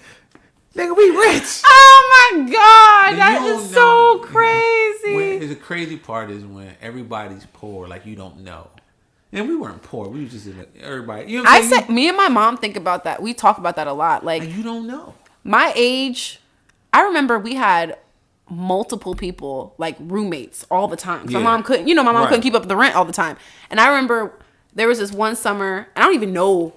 Nigga, we rich. Oh my God. And That you is don't so know. crazy. The crazy part is when everybody's poor, like you don't know. And we weren't poor. We were just everybody. You know what I'm saying? Me and my mom think about that. We talk about that a lot. Like, And you don't know. my age, I remember we had multiple people, like roommates all the time. Yeah. My mom couldn't, couldn't keep up the rent all the time. And I remember there was this one summer, I don't even know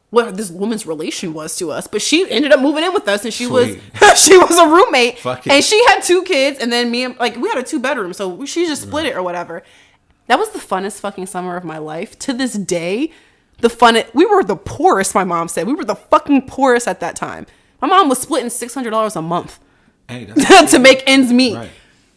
what this woman's relation was to us, but she ended up moving in with us, and she Sweet. was a roommate. Fuck it. And she had 2 kids, and then me and, like, we had a 2-bedroom, so she just split it or whatever. That was the funnest fucking summer of my life. To this day, we were the poorest, my mom said. We were the fucking poorest at that time. My mom was splitting $600 a month Hey, that's to make ends meet. Right.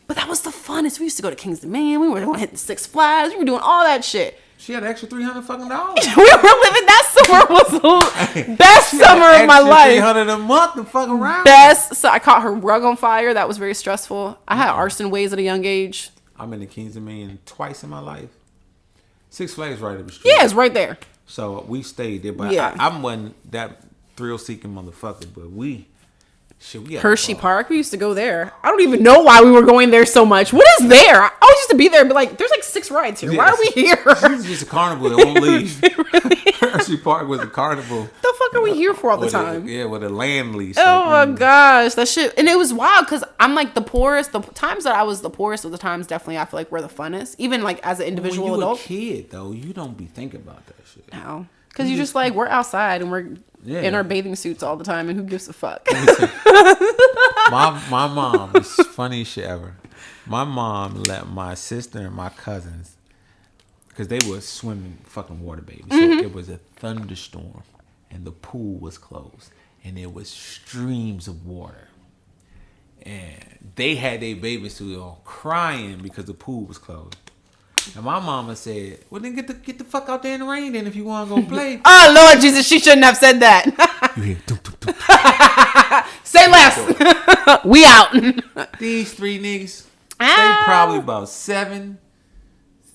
But that was the funnest. We used to go to Kings Dominion. We were going to hit the Six Flags. We were doing all that shit. She had an extra $300 fucking dollars. We were living, that summer was the best summer of my life. $300 a month to fuck around. Best. So I caught her rug on fire. That was very stressful. I had arson ways at a young age. I'm in the Kings Dominion twice in my life. Six Flags right up the street. Yeah, it's right there. So we stayed there, but Yeah. I wasn't that thrill-seeking motherfucker. But we had Hershey fun. Park. We used to go there. I don't even know why we were going there so much. What is there? I always used to be there and be like, there's like 6 rides here. Why are we here? It's just a carnival that won't leave. Hershey Park was a carnival. The fuck are we here for all the with time? with a land lease. Oh my gosh, that shit. And it was wild because I'm like the poorest. The times that I was the poorest of the times, definitely I feel like we're the funnest. Even like as an individual when you adult. a kid though, you don't be thinking about that shit. No. Because you just like, we're outside and we're Yeah. in our bathing suits all the time, and who gives a fuck? My mom is funny shit ever. My mom let my sister and my cousins, because they were swimming fucking water babies. So it was a thunderstorm and the pool was closed and there was streams of water. And they had their bathing suit on crying because the pool was closed. And my mama said, well then get the fuck out there in the rain then if you want to go play. Oh Lord Jesus, she shouldn't have said that. You hear dum, dum, dum. Say less. We out. These 3 niggas, they Ah. probably about 7,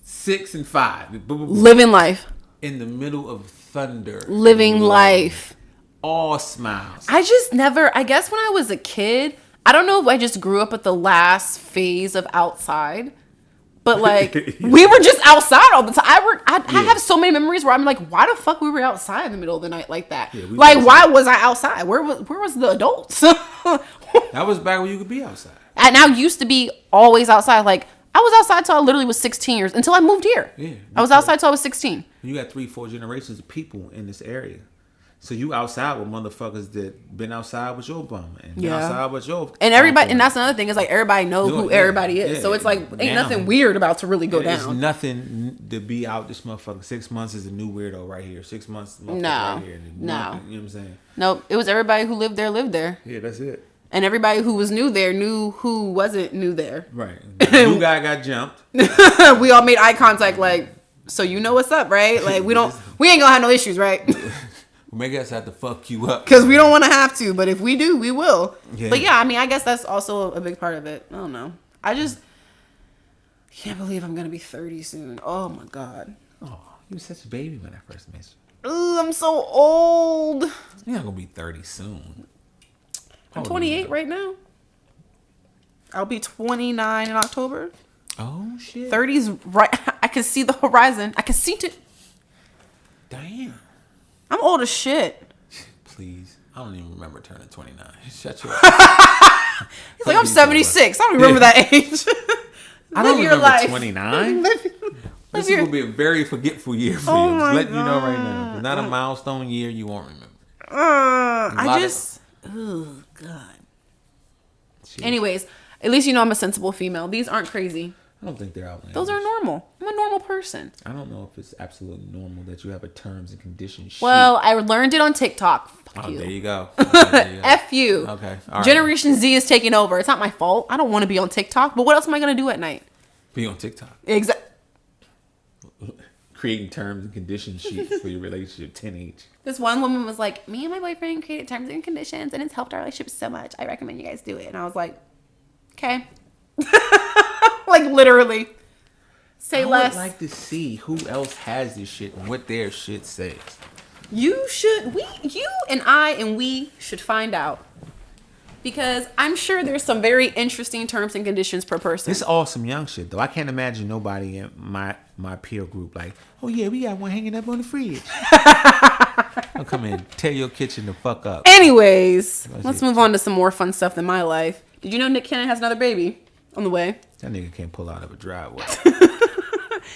6, and 5. Living life. In the middle of thunder. Living life. All smiles. I just never, I guess when I was a kid, I don't know if I just grew up at the last phase of outside. But like, we were just outside all the time. I have so many memories where I'm like, why the fuck we were outside in the middle of the night like that? Yeah, like, why was I outside? Where was the adults? That was back when you could be outside. And I used to be always outside. Like, I was outside till I literally was 16 years, until I moved here. Yeah. I was outside till I was 16. You got 3-4 generations of people in this area. So you outside with motherfuckers that been outside with your bum and been Yeah. outside with your And everybody, and that's another thing, is like everybody knows who Yeah, everybody is. yeah. So it's like, ain't Now- nothing weird about to really go There's down. nothing to be out this motherfucker. 6 months is a new weirdo right here. 6 months motherfucker No. right here. No. You know what I'm saying? Nope. It was everybody who lived there. Yeah, that's it. And everybody who was new there knew who wasn't new there. Right. The new guy got jumped. We all made eye contact, like, so you know what's up, right? Like, we ain't gonna have no issues, right? Make us have to fuck you up. Because we don't want to have to, but if we do, we will. Yeah. But yeah, I mean, I guess that's also a big part of it. I don't know. I just can't believe I'm gonna be 30 soon. Oh my God. Oh, you were such a baby when I first met you. Ooh, I'm so old. You're not gonna be 30 soon. I'm 28 right now. I'll be 29 in October. Oh shit. 30's right. I can see the horizon. I can see it. Damn. I'm old as shit. Please. I don't even remember turning 29. Shut your It's like I'm 76. I don't remember that age. I don't Live your remember life. 29. Live This is your- going to be a very forgetful year for Oh you. my Just letting you know right now. It's not a milestone year you won't remember. Oh God. Shit. Anyways, at least you know I'm a sensible female. These aren't crazy. I don't think they're outlandish. Those are normal. I'm a normal person. I don't know if it's absolutely normal that you have a terms and conditions sheet. Well, I learned it on TikTok. Fuck Oh, you. there you go. Okay, there you go. F you. Okay. All right. Generation Z is taking over. It's not my fault. I don't want to be on TikTok. But what else am I going to do at night? Be on TikTok. Exactly. Creating terms and conditions sheets for your relationship 10H. This one woman was like, me and my boyfriend created terms and conditions, and it's helped our relationship so much. I recommend you guys do it. And I was like, okay. Like literally. Say I less. would like to see who else has this shit and what their shit says. You and we should find out. Because I'm sure there's some very interesting terms and conditions per person. It's all some young shit though. I can't imagine nobody in my peer group like, oh yeah, we got one hanging up on the fridge. I'll come in, tear your kitchen the fuck up. Anyways, let's move on to some more fun stuff than my life. Did you know Nick Cannon has another baby on the way? That nigga can't pull out of a driveway.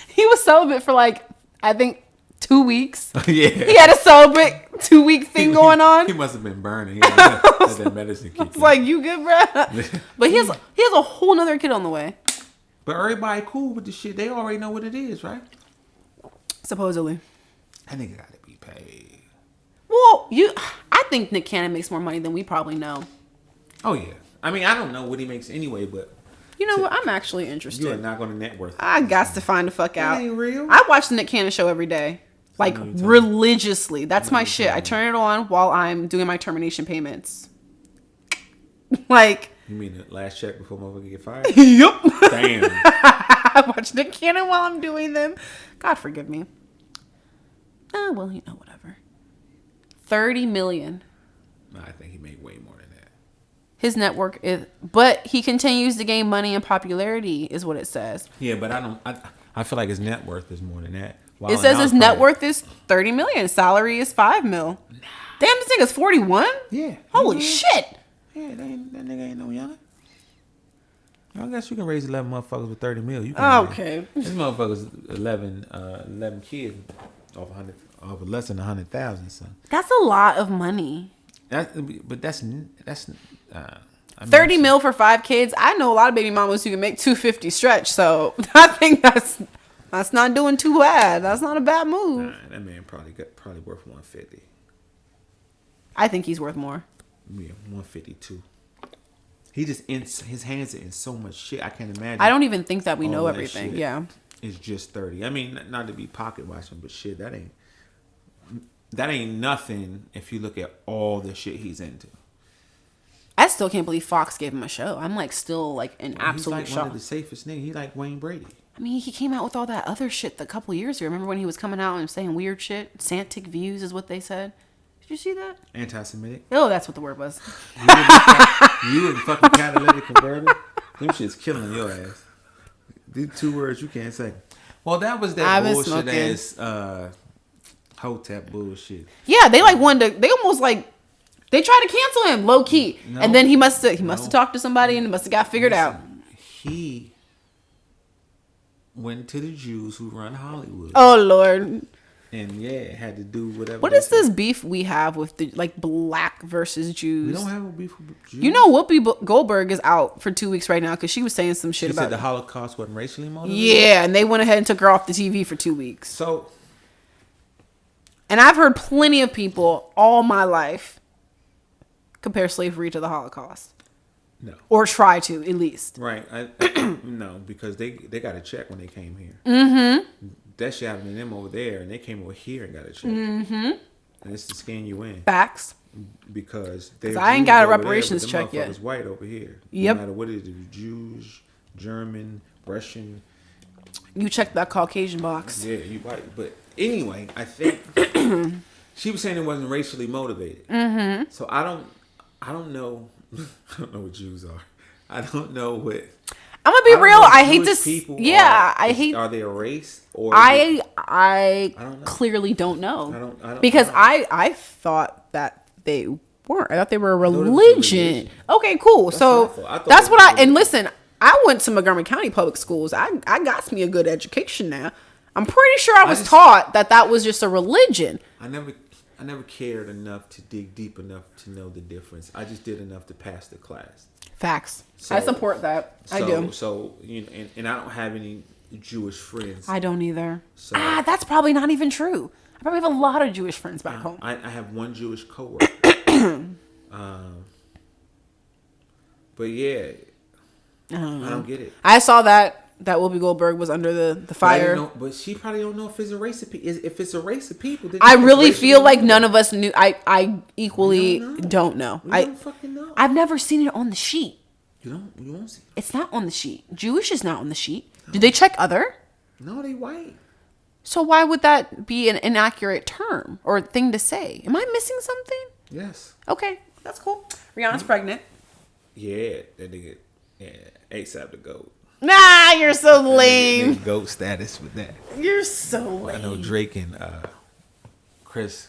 He was celibate for like, I think, 2 weeks. Yeah. He had a celibate 2-week thing going on. He must have been burning. He had that medicine kick. It's like, you good, bruh? But he has a whole nother kid on the way. But everybody cool with the shit. They already know what it is, right? Supposedly. That nigga gotta be paid. Well, I think Nick Cannon makes more money than we probably know. Oh yeah. I mean, I don't know what he makes anyway, but you know what? I'm actually interested. you are not gonna net worth. I got to find the fuck out. That ain't real. I watch the Nick Cannon show every day. Like religiously. That's my shit. I turn it on while I'm doing my termination payments. Like. You mean the last check before motherfucker get fired? Yup. Damn. I watch Nick Cannon while I'm doing them. God forgive me. Oh, well, you know, whatever. 30 million. No, I think he made way more than that. His network is, but he continues to gain money and popularity, is what it says. Yeah, but I feel like his net worth is more than that. It says his net worth is 30 million. Salary is 5 mil. Damn, this nigga's 41? Yeah. Holy shit. Yeah, that nigga ain't no young. I guess you can raise 11 motherfuckers with 30 mil. You can Okay. This motherfucker's 11 kids off less than 100,000, son. That's a lot of money. But that's 30 mil for 5 kids. I know a lot of baby mamas who can make 250 stretch. So I think that's not doing too bad. That's not a bad move. Nah, that man probably worth 150. I think he's worth more. Yeah, 152. He just his hands are in so much shit. I can't imagine. I don't even think that we all know that everything. shit. Yeah. It's just 30. I mean, not to be pocket watching, but shit, that ain't nothing if you look at all the shit he's into. I still can't believe Fox gave him a show. I'm like still like in absolute He's like shock. one of the safest niggas. He like Wayne Brady. I mean, he came out with all that other shit a couple years ago. Remember when he was coming out and saying weird shit? Santic views is what they said. Did you see that? Anti-Semitic. Oh, that's what the word was. You and fucking catalytic converter. Them shit's killing your ass. These 2 words you can't say. Well, that was that bullshit ass Hotep bullshit. Yeah, they like wanted to. They almost like they tried to cancel him low-key, and then he must have talked to somebody and it must have got figured out. He went to the Jews who run Hollywood. Oh Lord. And yeah, had to do whatever. What is this beef we have with the like black versus Jews? We don't have a beef with Jews. You know, Whoopi Goldberg is out for 2 weeks right now because she was saying some shit She about said the Holocaust wasn't racially motivated. Yeah, and they went ahead and took her off the TV for 2 weeks. So, and I've heard plenty of people all my life compare slavery to the Holocaust. No. Or try to, at least. Right. No, because they got a check when they came here. Mm-hmm. That shit happened to them over there, and they came over here and got a check. Mm-hmm. And it's to scan you in. Facts. Because I ain't got a reparations check yet. It's white over here. Yep. No matter what it is, Jews, German, Russian. You check that Caucasian box. Yeah, you white. But anyway, I think she was saying it wasn't racially motivated. Mm-hmm. So I don't know. I don't know what Jews are. I don't know what. I'm gonna be real. I hate this. Yeah, I hate. Are they a race or? I don't know. Clearly don't know. I don't because know. I thought that they weren't. I thought they were a religion. Okay, cool. So that's what I. And listen, I went to Montgomery County Public Schools. I got me a good education now. I'm pretty sure I was taught that was just a religion. I never cared enough to dig deep enough to know the difference. I just did enough to pass the class. Facts. I support that. I do. So and I don't have any Jewish friends. I don't either. So, that's probably not even true. I probably have a lot of Jewish friends back home. I have one Jewish coworker. But yeah, I don't get it. I saw that Whoopi Goldberg was under the fire. But she probably don't know if it's a race of people. If it's a race of people, then I really feel like none of us knew. I equally don't know. We don't fucking know. I've never seen it on the sheet. You won't see. It's not on the sheet. Jewish is not on the sheet. Did they check other? No, they white. So why would that be an inaccurate term or thing to say? Am I missing something? Yes. Okay, that's cool. Rihanna's pregnant. Yeah, that nigga. Yeah, ASAP the GOAT. Nah, you're so lame. Nigga GOAT status with that. You're so lame. I know Drake and Chris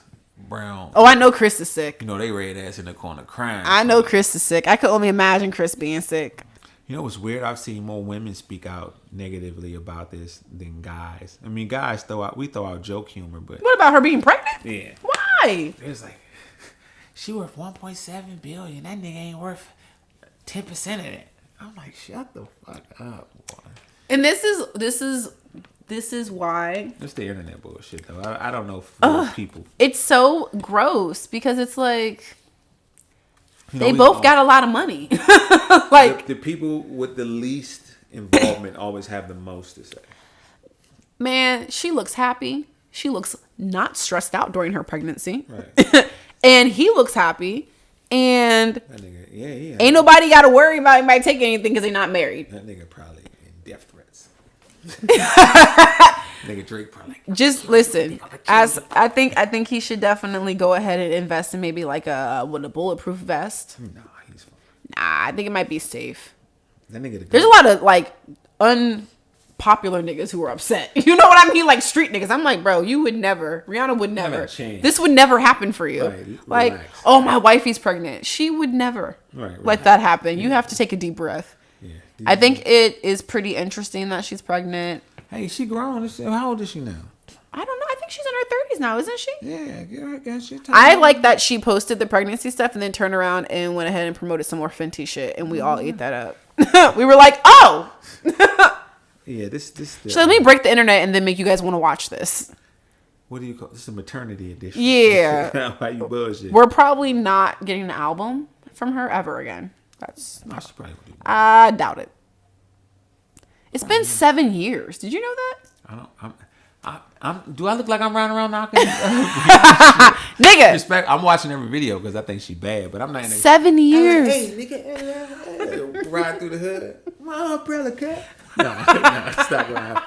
Brown. Oh, I know Chris is sick. You know they red ass in the corner crying. I know Chris is sick. I could only imagine Chris being sick. You know what's weird? I've seen more women speak out negatively about this than guys. I mean, guys throw out joke humor, but What about her being pregnant? yeah, Why? it's like she worth 1.7 billion. That nigga ain't worth 10% of that. I'm like, shut the fuck up, boy. And this is why It's the internet bullshit though. I don't know for people. it's so gross because it's like You know, they we both all- got a lot of money. Like, the people with the least involvement always have the most to say. man, she looks happy. She looks not stressed out during her pregnancy. Right. And he looks happy. And That nigga, yeah. ain't nobody got to worry about anybody taking anything because they're not married. That nigga probably in death threats. Nigga Drake probably. Just listen. As I think he should definitely go ahead and invest in maybe like a bulletproof vest. Nah, he's fine. Nah, I think it might be safe. That nigga. There's a lot of like unpopular niggas who are upset. You know what I mean? Like street niggas. I'm like, bro, you would never. Rihanna would never. a chance. This would never happen for you. Right, Like, relax. oh, my wifey's pregnant. She would never Right, let that happen. You have to take a deep breath. Yeah. I think it is pretty interesting that she's pregnant. Hey, she grown. How old is she now? I don't know. I think she's in her 30s now, isn't she? Yeah, I guess she. I like that she posted the pregnancy stuff and then turned around and went ahead and promoted some more Fenty shit, and we all ate that up. We were like, oh. Yeah, this. So let me break the internet and then make you guys want to watch this. What do you call this? Is a maternity edition. Yeah. Why you bullshit? We're probably not getting an album from her ever again. That's No, she probably would do. I doubt it. It's been 7 years. Did you know that? Do I look like I'm running around knocking? Nigga, Respect. I'm watching every video because I think she bad, but I'm not in. 7 years. Hey, nigga, ride through the hood. My umbrella cut. No, it's not gonna happen.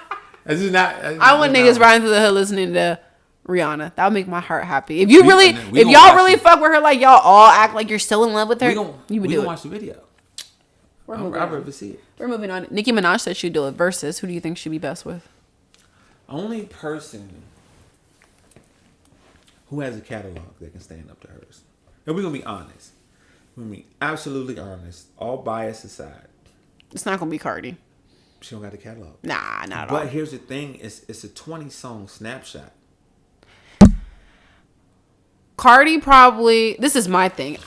This is not. I want niggas riding through the hood listening to Rihanna. That would make my heart happy. If you We really, gonna if y'all watch really it. fuck with her, like y'all all act like you're still in love with her, you would do it. watch the video. We're I'd moving rather on. see it. We're moving on. Nicki Minaj said she'd do it versus. Who do you think she'd be best with? Only person who has a catalog that can stand up to hers. And we're gonna be honest. We're gonna be absolutely honest. All bias aside, It's not gonna be Cardi. she don't got a catalog. Nah, not at all. But here's the thing: it's a 20-song snapshot. Cardi probably. This is my thing.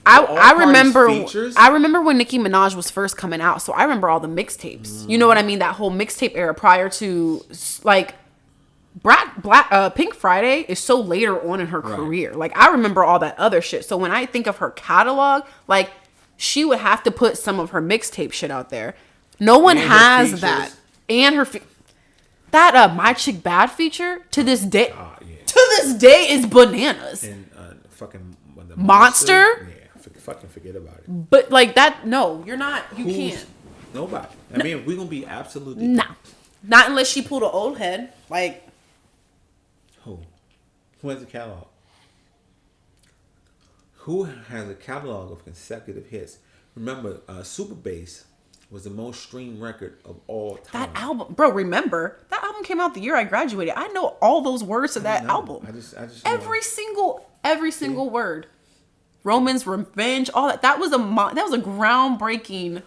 All I Cardi's remember. features? I remember when Nicki Minaj was first coming out, so I remember all the mixtapes. You know what I mean? That whole mixtape era prior to like Pink Friday is so later on in her career. Like I remember all that other shit. So when I think of her catalog, like she would have to put some of her mixtape shit out there. No one And her has features. that. And her that My Chick Bad feature to this day. Yeah. To this day is bananas. And fucking the Monster? Yeah, fucking forget about it. But like that, no, you're not. You Who's- can't. Nobody. I mean, we're gonna be absolutely. Nah, not unless she pulled an old head. Like Who has a catalog? Who has a catalog of consecutive hits? Remember, Super Bass was the most streamed record of all time. that album, bro. Remember that album came out the year I graduated. I know all those words to that know. album. I just know. every single word. Roman's Revenge, all that. That was a groundbreaking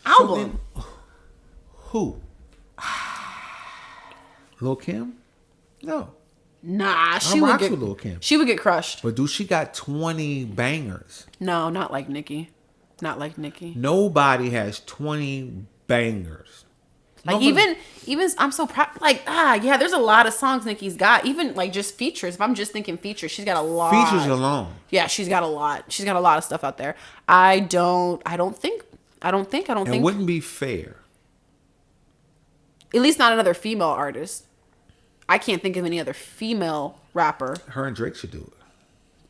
album. So then, who? LōKē? No. Nah, she I'm would rocks get. with LōKē. She would get crushed. But she got 20 bangers. No, not like Nicki. Not like Nicki. Nobody has 20 bangers. Like even I'm so proud. Like yeah, there's a lot of songs Nicki's got. Even like just features. If I'm just thinking features, she's got a lot. Features alone. Yeah, she's got a lot. She's got a lot of stuff out there. I don't think. It wouldn't be fair. At least not another female artist. I can't think of any other female rapper. Her and Drake should do it.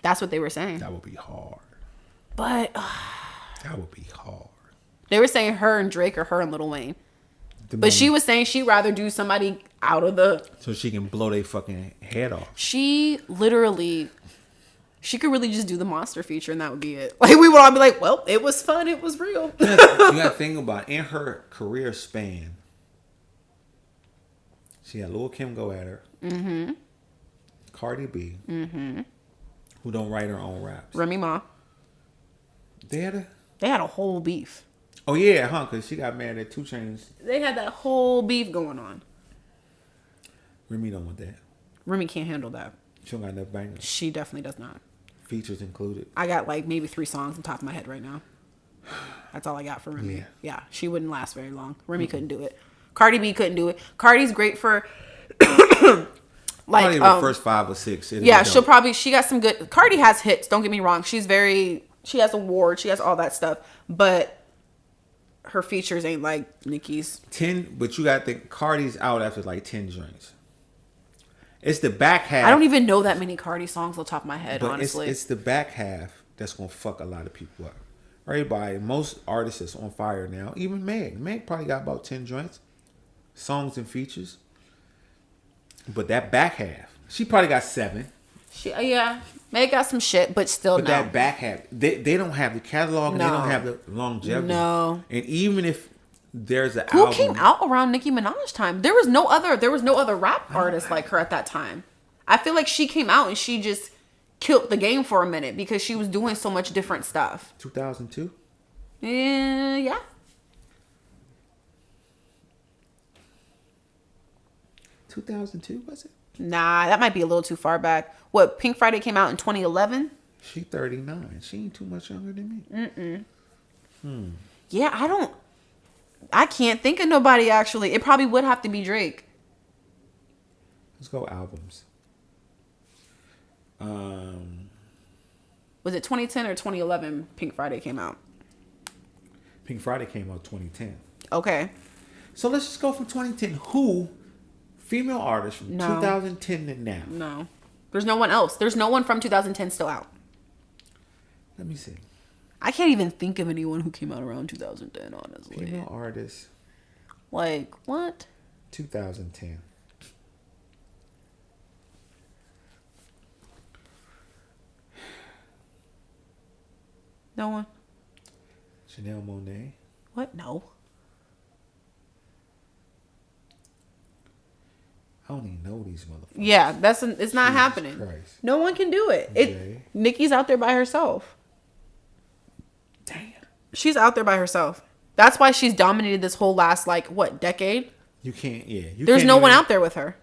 That's what they were saying. That would be hard. But That would be hard. They were saying her and Drake or her and Lil Wayne. The But she moment- was saying she'd rather do somebody out of the... so she can blow their fucking head off. She literally... She could really just do the Monster feature and that would be it. Like, we would all be like, well, it was fun. It was real. You gotta think about in her career span. She had Lil Kim go at her. Mm-hmm. Cardi B. Mm-hmm. Who don't write her own raps. Remy Ma. They had a whole beef. Oh yeah, huh? Because she got mad at 2 Chainz. They had that whole beef going on. Remy don't want that. Remy can't handle that. She don't got enough bangers. She definitely does not. Features included. I got like maybe 3 songs on top of my head right now. That's all I got for Remy. Yeah, she wouldn't last very long. Remy couldn't do it. Cardi B couldn't do it. Cardi's great for like Probably the first 5 or 6. Yeah, she got some good. Cardi has hits. Don't get me wrong. She has awards. She has all that stuff. But her features ain't like Nicki's. 10, but you got to think Cardi's out after like 10 joints. It's the back half. I don't even know that many Cardi songs on top of my head, but honestly. It's the back half that's going to fuck a lot of people up. Everybody, most artists is on fire now. Even Meg. Meg probably got about 10 joints. Songs and features. But that back half, she probably got 7. Meg got some shit, but still But that back half, they don't have the catalog and they don't have the longevity. No. And even if there's an Who album, came out around Nicki Minaj time? There was no other rap artist like her at that time. I feel like she came out and she just killed the game for a minute because she was doing so much different stuff. 2002? Yeah. 2002 was it? Nah, that might be a little too far back. What, Pink Friday came out in 2011? She 39. She ain't too much younger than me. Yeah, I can't think of nobody actually. It probably would have to be Drake. Let's go albums. Was it 2010 or 2011 Pink Friday came out? Pink Friday came out 2010. Okay. So let's just go from 2010. Who, female artist from No. 2010 to now? No. There's no one else. There's no one from 2010 still out. Let me see. I can't even think of anyone who came out around 2010, honestly. Female artist, Like, what? 2010. No one? Janelle Monáe. What? No. I don't even know these motherfuckers. Yeah, it's not Jesus happening. Christ. No one can do it. Okay. Nikki's out there by herself. Damn. She's out there by herself. That's why she's dominated this whole last, like, what, decade? You can't, yeah. There's no one out there with her.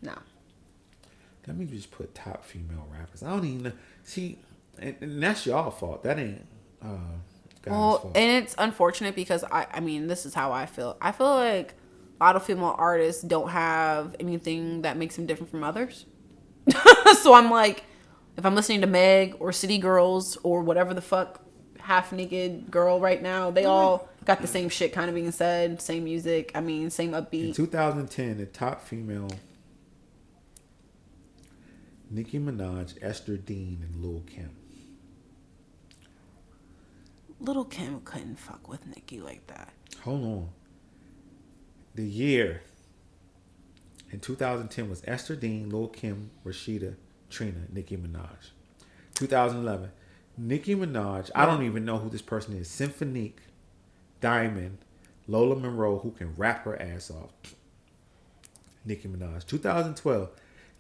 No. Let me just put top female rappers. I don't even know. See, and that's y'all fault. That ain't guys' fault. And it's unfortunate because, I mean, this is how I feel. I feel like a lot of female artists don't have anything that makes them different from others. So I'm like, if I'm listening to Meg or City Girls or whatever the fuck half naked girl right now, they all got the same shit kind of being said, same music. I mean, same In upbeat. 2010, the top female, Nicki Minaj, Esther Dean, and Lil Kim. Little Kim couldn't fuck with Nicki like that. Hold on. The year in 2010 was Esther Dean, Lil Kim, Rashida, Trina, Nicki Minaj. 2011, Nicki Minaj. I don't even know who this person is. Symphonique, Diamond, Lola Monroe, who can rap her ass off. Nicki Minaj. 2012,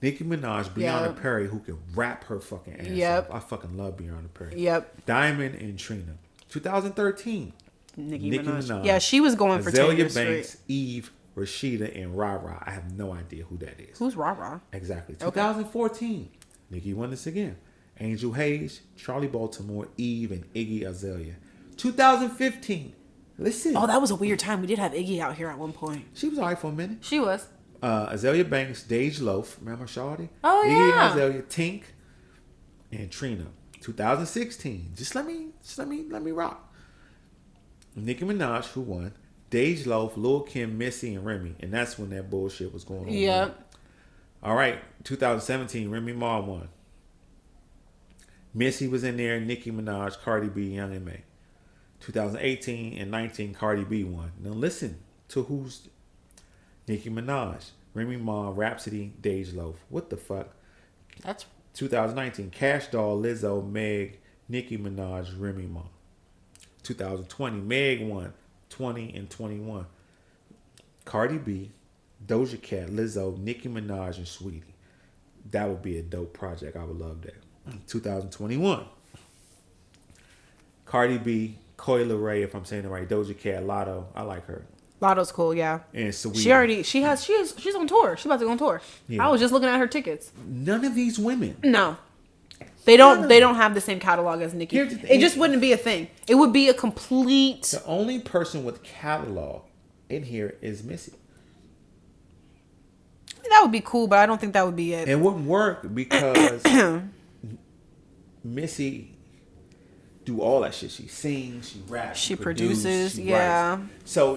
Nicki Minaj, Breonna Perry, who can rap her fucking ass off. I fucking love Breonna Perry. Yep. Diamond and Trina. 2013, Nicki Minaj. Yeah, she was going for 10 Azalea years Banks, straight. Eve, Rashida, and Rara. I have no idea who that is. Who's Rara? Exactly. 2014, Nicki won this again. Angel Hayes, Charlie Baltimore, Eve, and Iggy Azalea. 2015, listen. Oh, that was a weird time. We did have Iggy out here at one point. She was alright for a minute. She was. Azalea Banks, Dej Loaf, remember Shawty? Oh, Iggy yeah. Azalea, Tink, and Trina. 2016, just let me rock. Nicki Minaj, who won? Dej Loaf, Lil Kim, Missy, and Remy, and that's when that bullshit was going on. Yep. All right, 2017, Remy Ma won. Missy was in there. Nicki Minaj, Cardi B, Young M.A. 2018 and 19, Cardi B won. Now listen to who's Nicki Minaj, Remy Ma, Rhapsody, Dej Loaf. What the fuck? That's 2019, Cash Doll, Lizzo, Meg, Nicki Minaj, Remy Ma. 2020, Meg won 20 and 21. Cardi B, Doja Cat, Lizzo, Nicki Minaj, and Sweetie. That would be a dope project. I would love that. 2021, Cardi B, Coi Leray, if I'm saying it right, Doja Cat, Lotto. I like her. Lotto's cool, yeah. And Sweetie. She's on tour. She's about to go on tour. Yeah. I was just looking at her tickets. None of these women. No. They don't have the same catalog as Nicki. It just wouldn't be a thing. It would be a complete. The only person with catalog in here is Missy. That would be cool, but I don't think that would be it. It wouldn't work because Missy do all that shit. She sings, she raps, she produces, she yeah. writes. So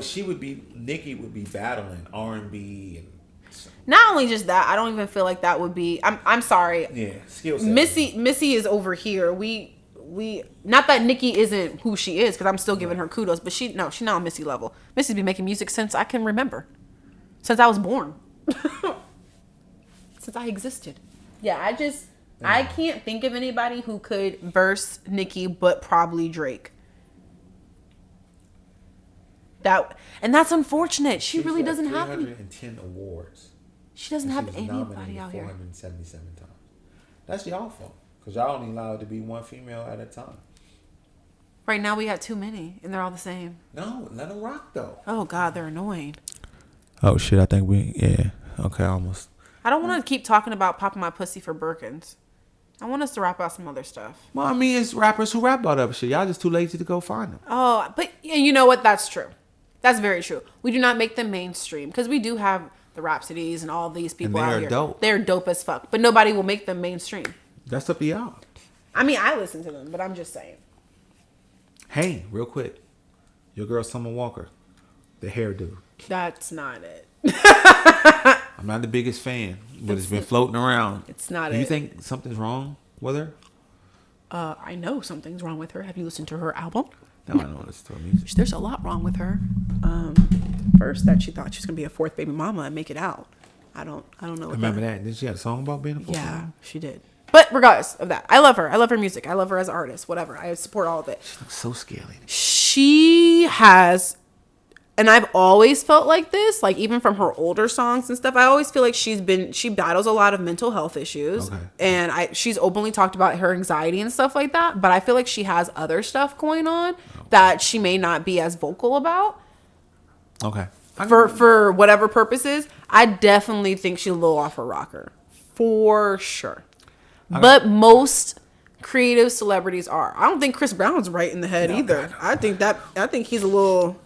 Nicki would be battling R&B and. Not only just that, I don't even feel like that would be. I'm sorry. Yeah, skill set. Missy is over here. We not that Nicki isn't who she is, because I'm still giving her kudos, but she's not on Missy level. Missy's been making music since I can remember, since I was born, since I existed. Yeah, I can't think of anybody who could verse Nicki, but probably Drake. That's unfortunate. She really doesn't have any. 310 awards. She doesn't have anybody out here. 477 times. That's y'all fault, because y'all only allowed to be one female at a time. Right now we got too many, and they're all the same. No, let them rock though. Oh God, they're annoying. Oh shit! I think okay, almost. I don't want to keep talking about popping my pussy for Birkins. I want us to rap about some other stuff. Well, I mean, it's rappers who rap about other shit. Y'all just too lazy to go find them. Oh, but you know what? That's true. That's very true. We do not make them mainstream, because we do have the Rhapsodies and all these people out here. Dope. They're dope as fuck, but nobody will make them mainstream. That's up to y'all. I mean, I listen to them, but I'm just saying. Hey, real quick, your girl Summer Walker, the hairdo. That's not it. I'm not the biggest fan, but it's been floating around. It's not it. Do you think something's wrong with her? I know something's wrong with her. Have you listened to her album? No, I don't listen to her music. There's a lot wrong with her. First, that she thought she was gonna be a fourth baby mama and make it out. I don't know. I remember that. Did she have a song about being a fourth? Yeah, she did. But regardless of that, I love her. I love her music. I love her as an artist. Whatever. I support all of it. She looks so scaly. She has, and I've always felt like this. Like even from her older songs and stuff, I always feel like she battles a lot of mental health issues, and she's openly talked about her anxiety and stuff like that. But I feel like she has other stuff going on that she may not be as vocal about. Okay. For whatever purposes, I definitely think she's a little off her rocker, for sure. Okay. But most creative celebrities are. I don't think Chris Brown's right in the head either. God. I think he's got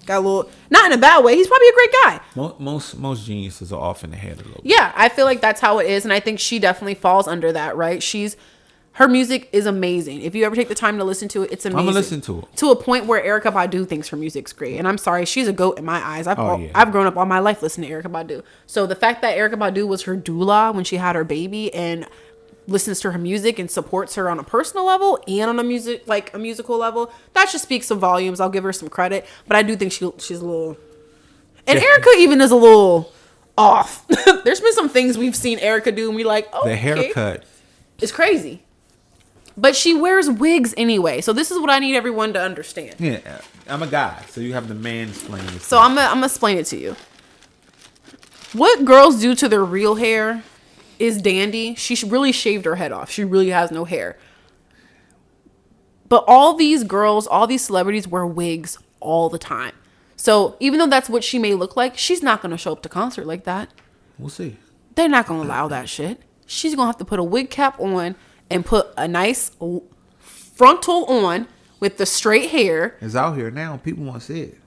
a little, not in a bad way. He's probably a great guy. Most geniuses are off in the head a little bit. Yeah, I feel like that's how it is, and I think she definitely falls under that. Right? Her music is amazing. If you ever take the time to listen to it, it's amazing. I'm gonna listen to it. To a point where Erykah Badu thinks her music's great. And I'm sorry, she's a goat in my eyes. I've grown up all my life listening to Erykah Badu. So the fact that Erykah Badu was her doula when she had her baby and listens to her music and supports her on a personal level and on a musical level, that just speaks some volumes. I'll give her some credit. But I do think she's a little... And Erykah even is a little off. There's been some things we've seen Erykah do and we like, oh, the haircut. It's crazy. But she wears wigs anyway. So this is what I need everyone to understand. Yeah, I'm a guy, so you have the mansplain this. So I'm gonna explain it to you. What girls do to their real hair is dandy. She really shaved her head off. She really has no hair. But all these girls, all these celebrities wear wigs all the time. So even though that's what she may look like, she's not gonna show up to concert like that. We'll see. They're not gonna allow that shit. She's gonna have to put a wig cap on and put a nice frontal on with the straight hair. It's out here now. People want to see it.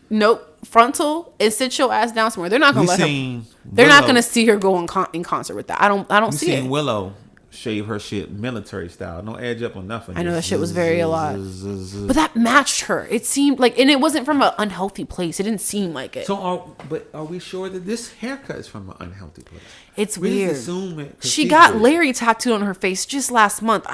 Nope. Frontal and sit your ass down somewhere. They're not going to let her. They're not going to see her go in concert with that. I don't see it. Willow shave her shit military style. No edge up or nothing. I know that shit was very a lot. But that matched her. It seemed like, and it wasn't from an unhealthy place. It didn't seem like it. So, are we sure that this haircut is from an unhealthy place? It's weird. Assume it she got Larry tattooed on her face just last month.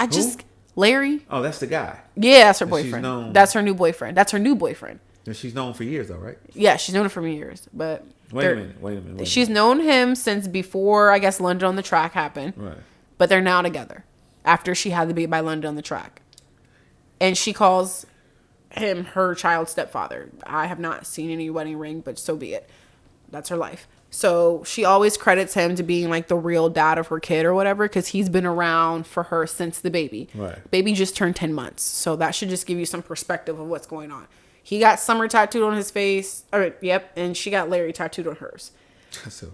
Larry. Oh, that's the guy. Yeah, that's her And she's boyfriend. known- That's her new boyfriend. That's her new boyfriend. And she's known for years, though, right? Yeah, she's known him for years. But Wait a minute. she's known him since before, I guess, London on the Track happened. Right. But they're now together after she had to be by London on the Track. And she calls him her child stepfather. I have not seen any wedding ring, but so be it. That's her life. So she always credits him to being like the real dad of her kid or whatever, because he's been around for her since the baby. Right. Baby just turned 10 months. So that should just give you some perspective of what's going on. He got Summer tattooed on his face. Yep. And she got Larry tattooed on hers. That's a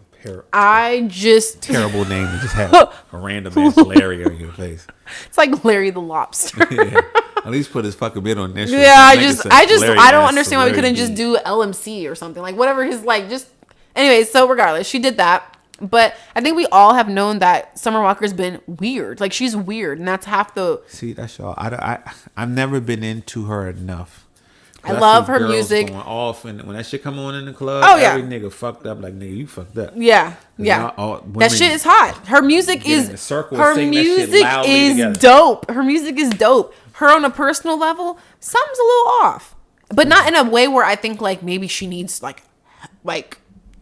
terrible name to just have a random ass Larry on your face. It's like Larry the Lobster. Yeah. At least put his fucking bit on this. Yeah, I don't understand why we couldn't just do LMC or something. Like whatever his like just anyways, so regardless, she did that. But I think we all have known that Summer Walker's been weird. Like she's weird, and that's half the See, that's y'all. I've never been into her enough. I love her music. Going off and when that shit come on in the club, every nigga fucked up. Like nigga, you fucked up. Yeah. That shit is hot. Her music is dope. Her music is dope. Her on a personal level, something's a little off, but not in a way where I think like maybe she needs like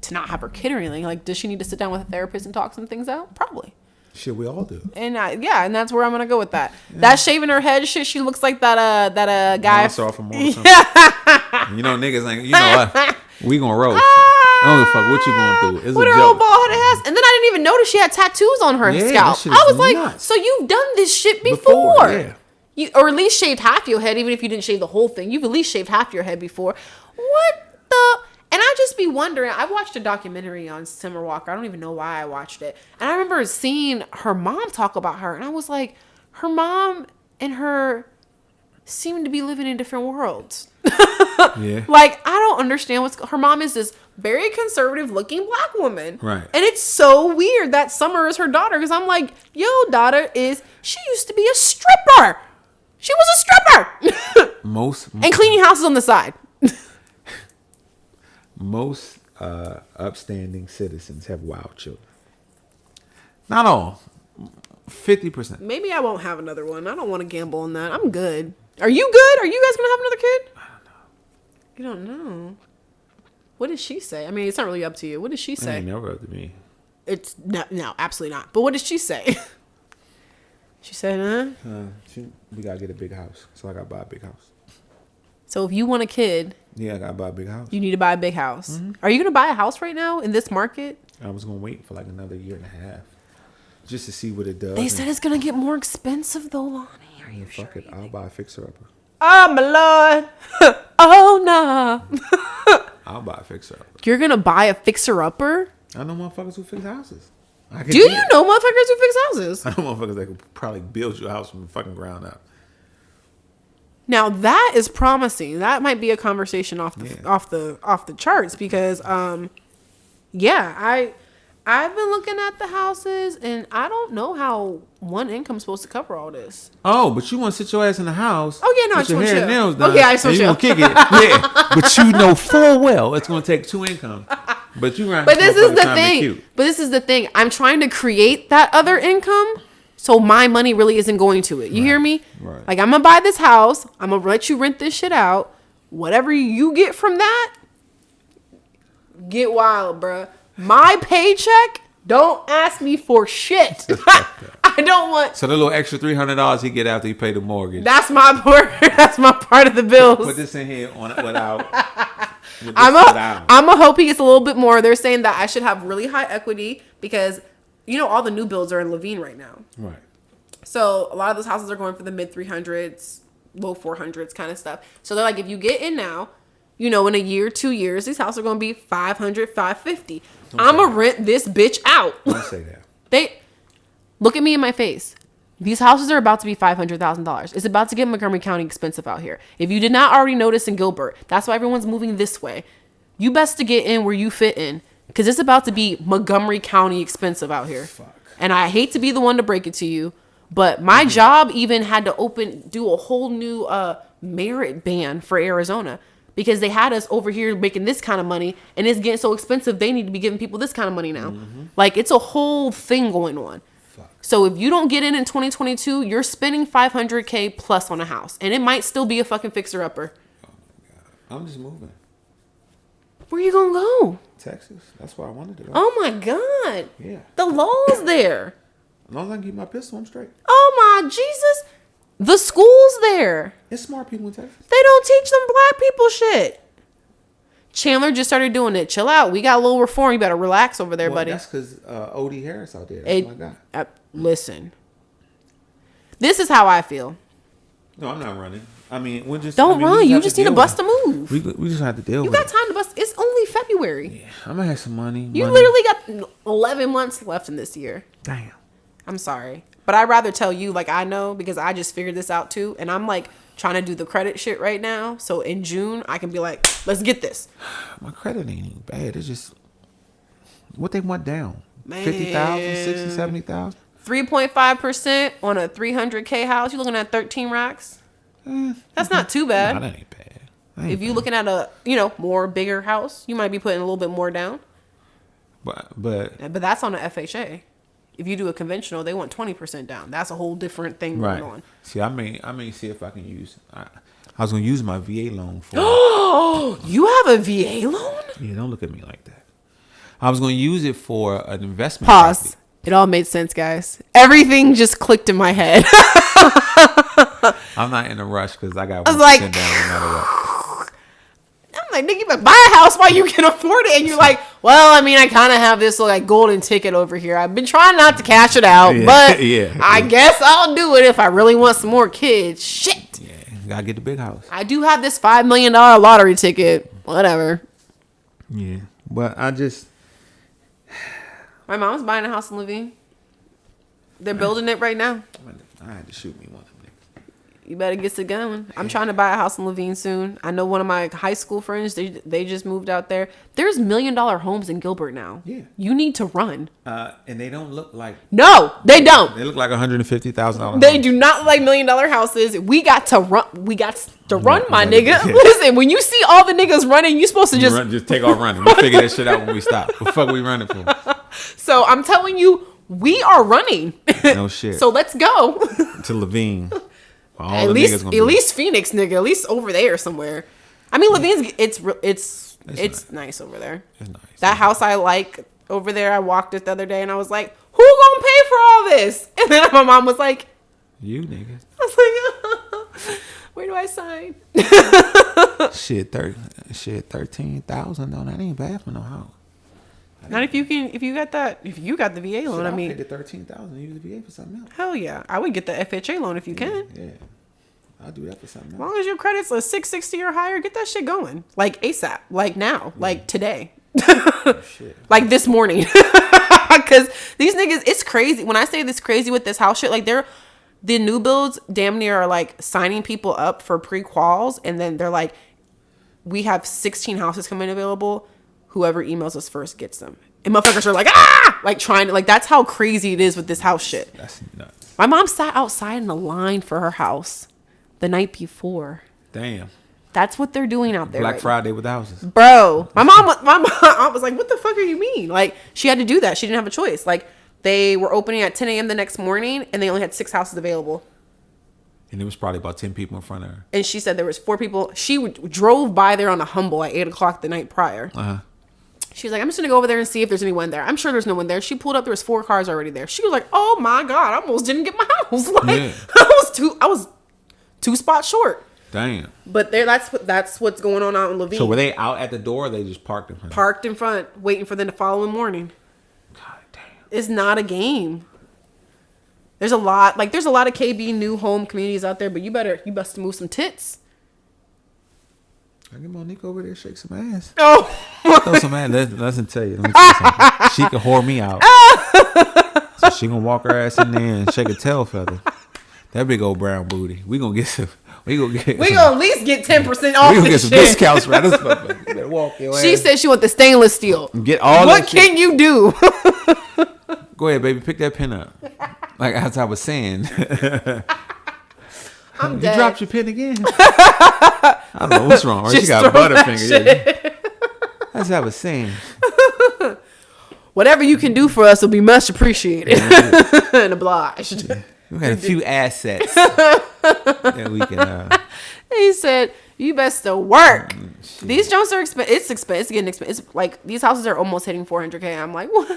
to not have her kid or anything. Like, does she need to sit down with a therapist and talk some things out? Probably. Shit, we all do. And and that's where I'm gonna go with that. Yeah. That shaving her head shit, she looks like that guy. Monster off of You know, niggas ain't. You know what? We gonna roast. I don't give a fuck what you going through. It's with a her joke. old bald headed ass, and then I didn't even notice she had tattoos on her scalp. I was like, nuts. So you've done this shit before. Yeah. You, or at least shaved half your head, even if you didn't shave the whole thing. You've at least shaved half your head before. What the? And I just be wondering, I watched a documentary on Summer Walker. I don't even know why I watched it. And I remember seeing her mom talk about her. And I was like, her mom and her seem to be living in different worlds. Yeah. Like, I don't understand her mom is this very conservative looking black woman. Right. And it's so weird that Summer is her daughter. Because I'm like, yo, daughter she used to be a stripper. She was a stripper. And cleaning houses on the side. Most upstanding citizens have wild children. Not all. 50%. Maybe I won't have another one. I don't want to gamble on that. I'm good. Are you good? Are you guys going to have another kid? I don't know. You don't know. What did she say? I mean, it's not really up to you. What did she say? It ain't never up to me. It's no, absolutely not. But what did she say? She said, we got to get a big house. So I got to buy a big house. So if you want a kid... Yeah, I got to buy a big house. You need to buy a big house. Mm-hmm. Are you going to buy a house right now in this market? I was going to wait for like another year and a half. Just to see what it does. They said it's going to get more expensive though, Lonnie. Are you sure? Fuck it. I'll buy a fixer-upper. Oh, my Lord. Oh, no. I'll buy a fixer-upper. You're going to buy a fixer-upper? I know motherfuckers who fix houses. Do you know motherfuckers who fix houses? I know motherfuckers that could probably build your house from the fucking ground up. Now that is promising. That might be a conversation off the charts because I've been looking at the houses and I don't know how one income's supposed to cover all this. Oh, but you want to sit your ass in the house? Oh yeah, no, I just want your nails done. Okay, I just want you. Gonna kick it, yeah. But you know full well it's gonna take 2 incomes. But you. But this is the thing. But this is the thing. I'm trying to create that other income. So my money really isn't going to it. You hear me? Right. Like I'm gonna buy this house. I'm gonna let you rent this shit out. Whatever you get from that, get wild, bruh. My paycheck, don't ask me for shit. I don't want. So the little extra $300 he get after he pay the mortgage. That's my part. That's my part of the bills. Put this in here without. I'm a hope he gets a little bit more. They're saying that I should have really high equity because. You know, all the new builds are in Levine right now. Right. So a lot of those houses are going for the mid 300s, low 400s kind of stuff. So they're like, if you get in now, you know, in a year, 2 years, these houses are going to be 500, 550. I'm going to rent this bitch out. Don't say that. They look at me in my face. These houses are about to be $500,000. It's about to get Montgomery County expensive out here. If you did not already notice in Gilbert, that's why everyone's moving this way. You best to get in where you fit in. Because it's about to be Montgomery County expensive out here. Fuck. And I hate to be the one to break it to you, but my job even had to do a whole new merit ban for Arizona. Because they had us over here making this kind of money, and it's getting so expensive, they need to be giving people this kind of money now. Mm-hmm. Like, it's a whole thing going on. Fuck. So if you don't get in 2022, you're spending $500K plus on a house, and it might still be a fucking fixer upper. Oh my God. I'm just moving. Where you gonna go? Texas. That's where I wanted to go. Oh my God. Yeah. The law's there. As long as I can keep my pistol, I'm straight. Oh my Jesus. The school's there. It's smart people in Texas. They don't teach them black people shit. Chandler just started doing it. Chill out. We got a little reform. You better relax over there, buddy. That's because O.D. Harris out there. That's my guy. Listen. This is how I feel. No, I'm not running. I mean, we'll just... Don't run. You just need to bust a move. We just have to deal with it. You got time to bust. It's only February. Yeah, I'm going to have some money. You literally got 11 months left in this year. Damn. I'm sorry. But I'd rather tell you, like, I know, because I just figured this out too. And I'm like trying to do the credit shit right now. So in June, I can be like, let's get this. My credit ain't even bad. It's just what they want down. Man. 50,000, 60, 70,000. 3.5% on a 300K house. You're looking at 13 racks. That's not too bad. No, that ain't bad. If you're looking at a, more bigger house, you might be putting a little bit more down. But that's on an FHA. If you do a conventional, they want 20% down. That's a whole different thing going on. See, I may see if I can use. I was gonna use my VA loan for. Oh, you have a VA loan? Yeah, don't look at me like that. I was gonna use it for an investment. Pause. Property. It all made sense, guys. Everything just clicked in my head. I'm not in a rush because I got. I was like, down no matter what. I'm like, nigga, but buy a house while you can afford it. And you're like, well, I mean, I kind of have this like golden ticket over here. I've been trying not to cash it out, but I guess I'll do it if I really want some more kids. Shit. Yeah, gotta get the big house. I do have this $5 million lottery ticket. Whatever. Yeah, but I just. My mom's buying a house in Levine. They're building it right now. I had to shoot me one of them. You better get it going. I'm trying to buy a house in Levine soon. I know one of my high school friends, they just moved out there. There's $1 million homes in Gilbert now. Yeah. You need to run. And they don't look like... No, they don't. They look like $150,000. They do not look like $1 million houses. We got to run, my nigga. Yeah. Listen, when you see all the niggas running, you supposed to just take off running. We figure that shit out when we stop. What the fuck we running for? So I'm telling you, we are running. No shit. So let's go. To Levine. At least Phoenix, nigga. At least over there somewhere. I mean, Levine's it's nice over there. It's nice. That house I like over there. I walked it the other day and I was like, "Who gonna pay for all this?" And then my mom was like, "You, nigga." I was like, "Where do I sign?" Shit, 13,000 though. That ain't bad for no house. Not if you got the VA loan. I mean, I'll pay the 13,000 use the VA for something else. Hell yeah, I would get the FHA loan if you can. Yeah, I'll do that for something else. As long as your credit's a 660 or higher, get that shit going. Like ASAP, like now, like today, shit. Like this morning. Because these niggas, it's crazy. When I say this crazy with this house shit, like the new builds damn near are like signing people up for pre-quals, and then they're like, we have 16 houses coming available. Whoever emails us first gets them. And motherfuckers are like, like trying to, like, that's how crazy it is with this house shit. That's nuts. My mom sat outside in the line for her house the night before. Damn. That's what they're doing out there. Black Friday with houses. Bro, my mom was like, what the fuck are you mean? Like, she had to do that. She didn't have a choice. Like, they were opening at 10 a.m. the next morning, and they only had 6 houses available. And there was probably about 10 people in front of her. And she said there was 4 people. She drove by there on a Humble at 8 o'clock the night prior. Uh-huh. She was like, I'm just going to go over there and see if there's anyone there. I'm sure there's no one there. She pulled up. There was 4 cars already there. She was like, oh, my God. I almost didn't get my house. Like, yeah. I was 2 spots short. Damn. But that's what's going on out in Levine. So were they out at the door or they just parked in front? Parked in front, waiting for them the following morning. God damn. It's not a game. There's a lot of KB new home communities out there, but you best move some tits. I get Monique over there, shake some ass. Oh, throw some ass. Let me tell you something. She can whore me out. So she gonna walk her ass in there and shake a tail feather. That big old brown booty. We gonna at least get 10% off. We gonna get some discounts for this motherfucker. You better walk your ass. She said she want the stainless steel. Get all. What can you do? Go ahead, baby. Pick that pen up. Like as I was saying. I'm dead. You dropped your pen again. I don't know what's wrong. Right? She got Butterfinger. Yeah. That's what I was saying. whatever you can do for us will be much appreciated and obliged. We got a few assets that we can. He said, "You best to work." These joints are expensive. It's expensive. It's getting expensive. It's like these houses are almost hitting $400K. I'm like, what?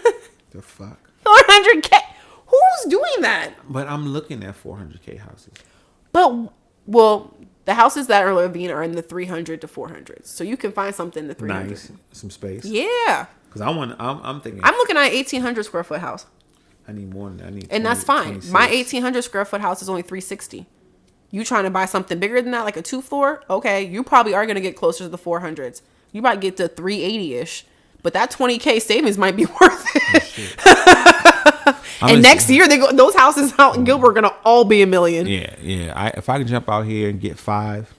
The fuck? $400K? Who's doing that? But I'm looking at 400K houses. But the houses that are living are in the 300 to 400s. So you can find something in the 300s. Nice, some space. Yeah. Because I'm thinking. I'm looking at an 1,800 square foot house. I need more than that. I need. 20, And that's fine. 26. My 1,800 square foot house is only 360. You trying to buy something bigger than that, like a 2-floor? Okay, you probably are gonna get closer to the 400s. You might get to 380-ish, but that 20K savings might be worth it. And next year, those houses out in Gilbert are gonna all be $1 million. Yeah. If I can jump out here and get 5,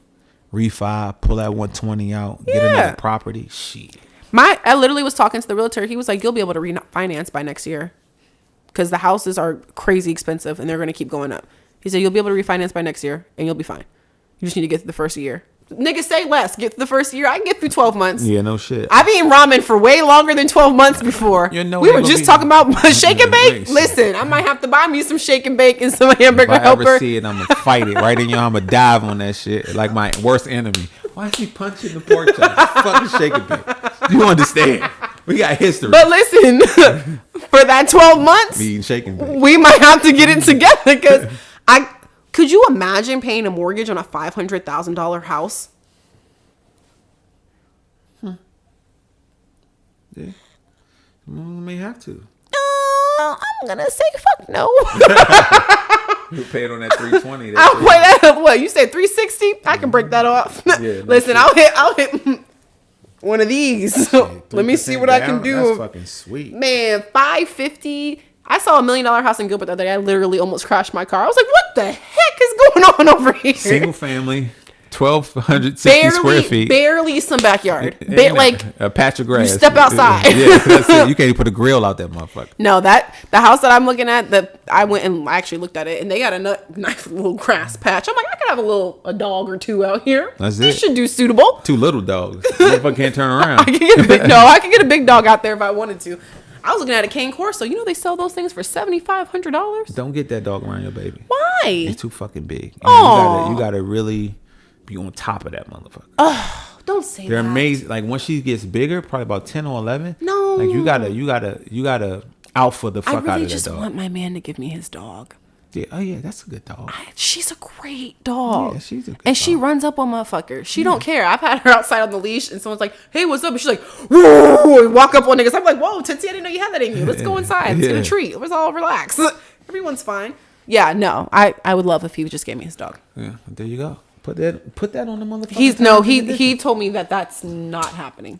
refi, pull that 120 out, get another property, shit. I literally was talking to the realtor. He was like, "You'll be able to refinance by next year, because the houses are crazy expensive and they're gonna keep going up." He said, "You'll be able to refinance by next year and you'll be fine. You just need to get through the first year." Niggas say less. Get through the first year. I can get through 12 months. Yeah, no shit. I've eaten ramen for way longer than 12 months before. We were just talking about shake and bake. Listen, I might have to buy me some shake and bake and some hamburger if I helper. ever see it, I'm going to fight it right in your. I'm going to dive on that shit like my worst enemy. Why is he punching the pork chop? Fucking shake and bake. You understand? We got history. But listen, for that 12 months, me eating shake and bake, we might have to get it together because could you imagine paying a mortgage on a $500,000 house? Yeah. We may have to. I'm gonna say fuck no. You paid on that 320. What you said 360? I can break that off. Yeah, listen, I'll hit one of these. Let me see what I can do. That's fucking sweet. Man, 550. I saw $1 million house in Gilbert the other day. I literally almost crashed my car. I was like, what the heck is going on over here? Single family, 1,260 square feet. Barely some backyard. Like a patch of grass. You step outside. Yeah, that's it. You can't even put a grill out that motherfucker. No, the house that I'm looking at, that I went and I actually looked at it, and they got a nice little grass patch. I'm like, I could have a dog or two out here. That's This it. should do suitable. 2 little dogs. Motherfucker can't turn around. I could get a big dog out there if I wanted to. I was looking at a cane Corso. You know they sell those things for $7,500. Don't get that dog around your baby. Why? It's too fucking big. Oh, you gotta really be on top of that motherfucker. Oh, don't say They're that. amazing. Like once she gets bigger, probably about 10 or 11. No, like you gotta alpha the fuck out of that dog. I really just want my man to give me his dog. Yeah. Oh yeah, that's a good dog. She's a great dog. Yeah, she's a good and dog. she runs up on motherfuckers. She don't care. I've had her outside on the leash, and someone's like, "Hey, what's up?" And she's like, "Whoa!" And walk up on niggas. I'm like, "Whoa, Tootsie, I didn't know you had that in you. Let's go inside. Let's get a treat. Let's all relax. Everyone's fine." Yeah, no, I would love if he just gave me his dog. Yeah, there you go. Put that on the motherfucker. He told me that that's not happening.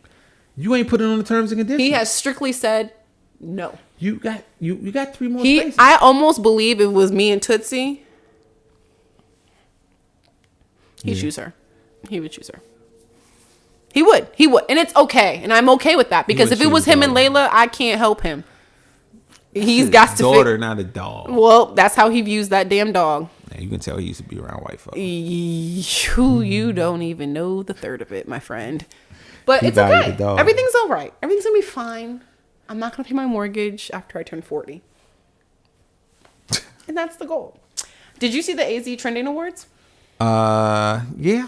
You ain't put it on the terms and conditions. He has strictly said no. You got 3 more spaces. I almost believe it was me and Tootsie. He'd choose her. He would choose her. He would. And it's okay. And I'm okay with that. Because if it was him and Layla, I can't help him. He's got to daughter, not a dog. Well, that's how he views that damn dog. Man, you can tell he used to be around white folks. You don't even know the third of it, my friend. But it's okay. Everything's all right. Everything's going to be fine. I'm not going to pay my mortgage after I turn 40. And that's the goal. Did you see the AZ Trending Awards? Yeah.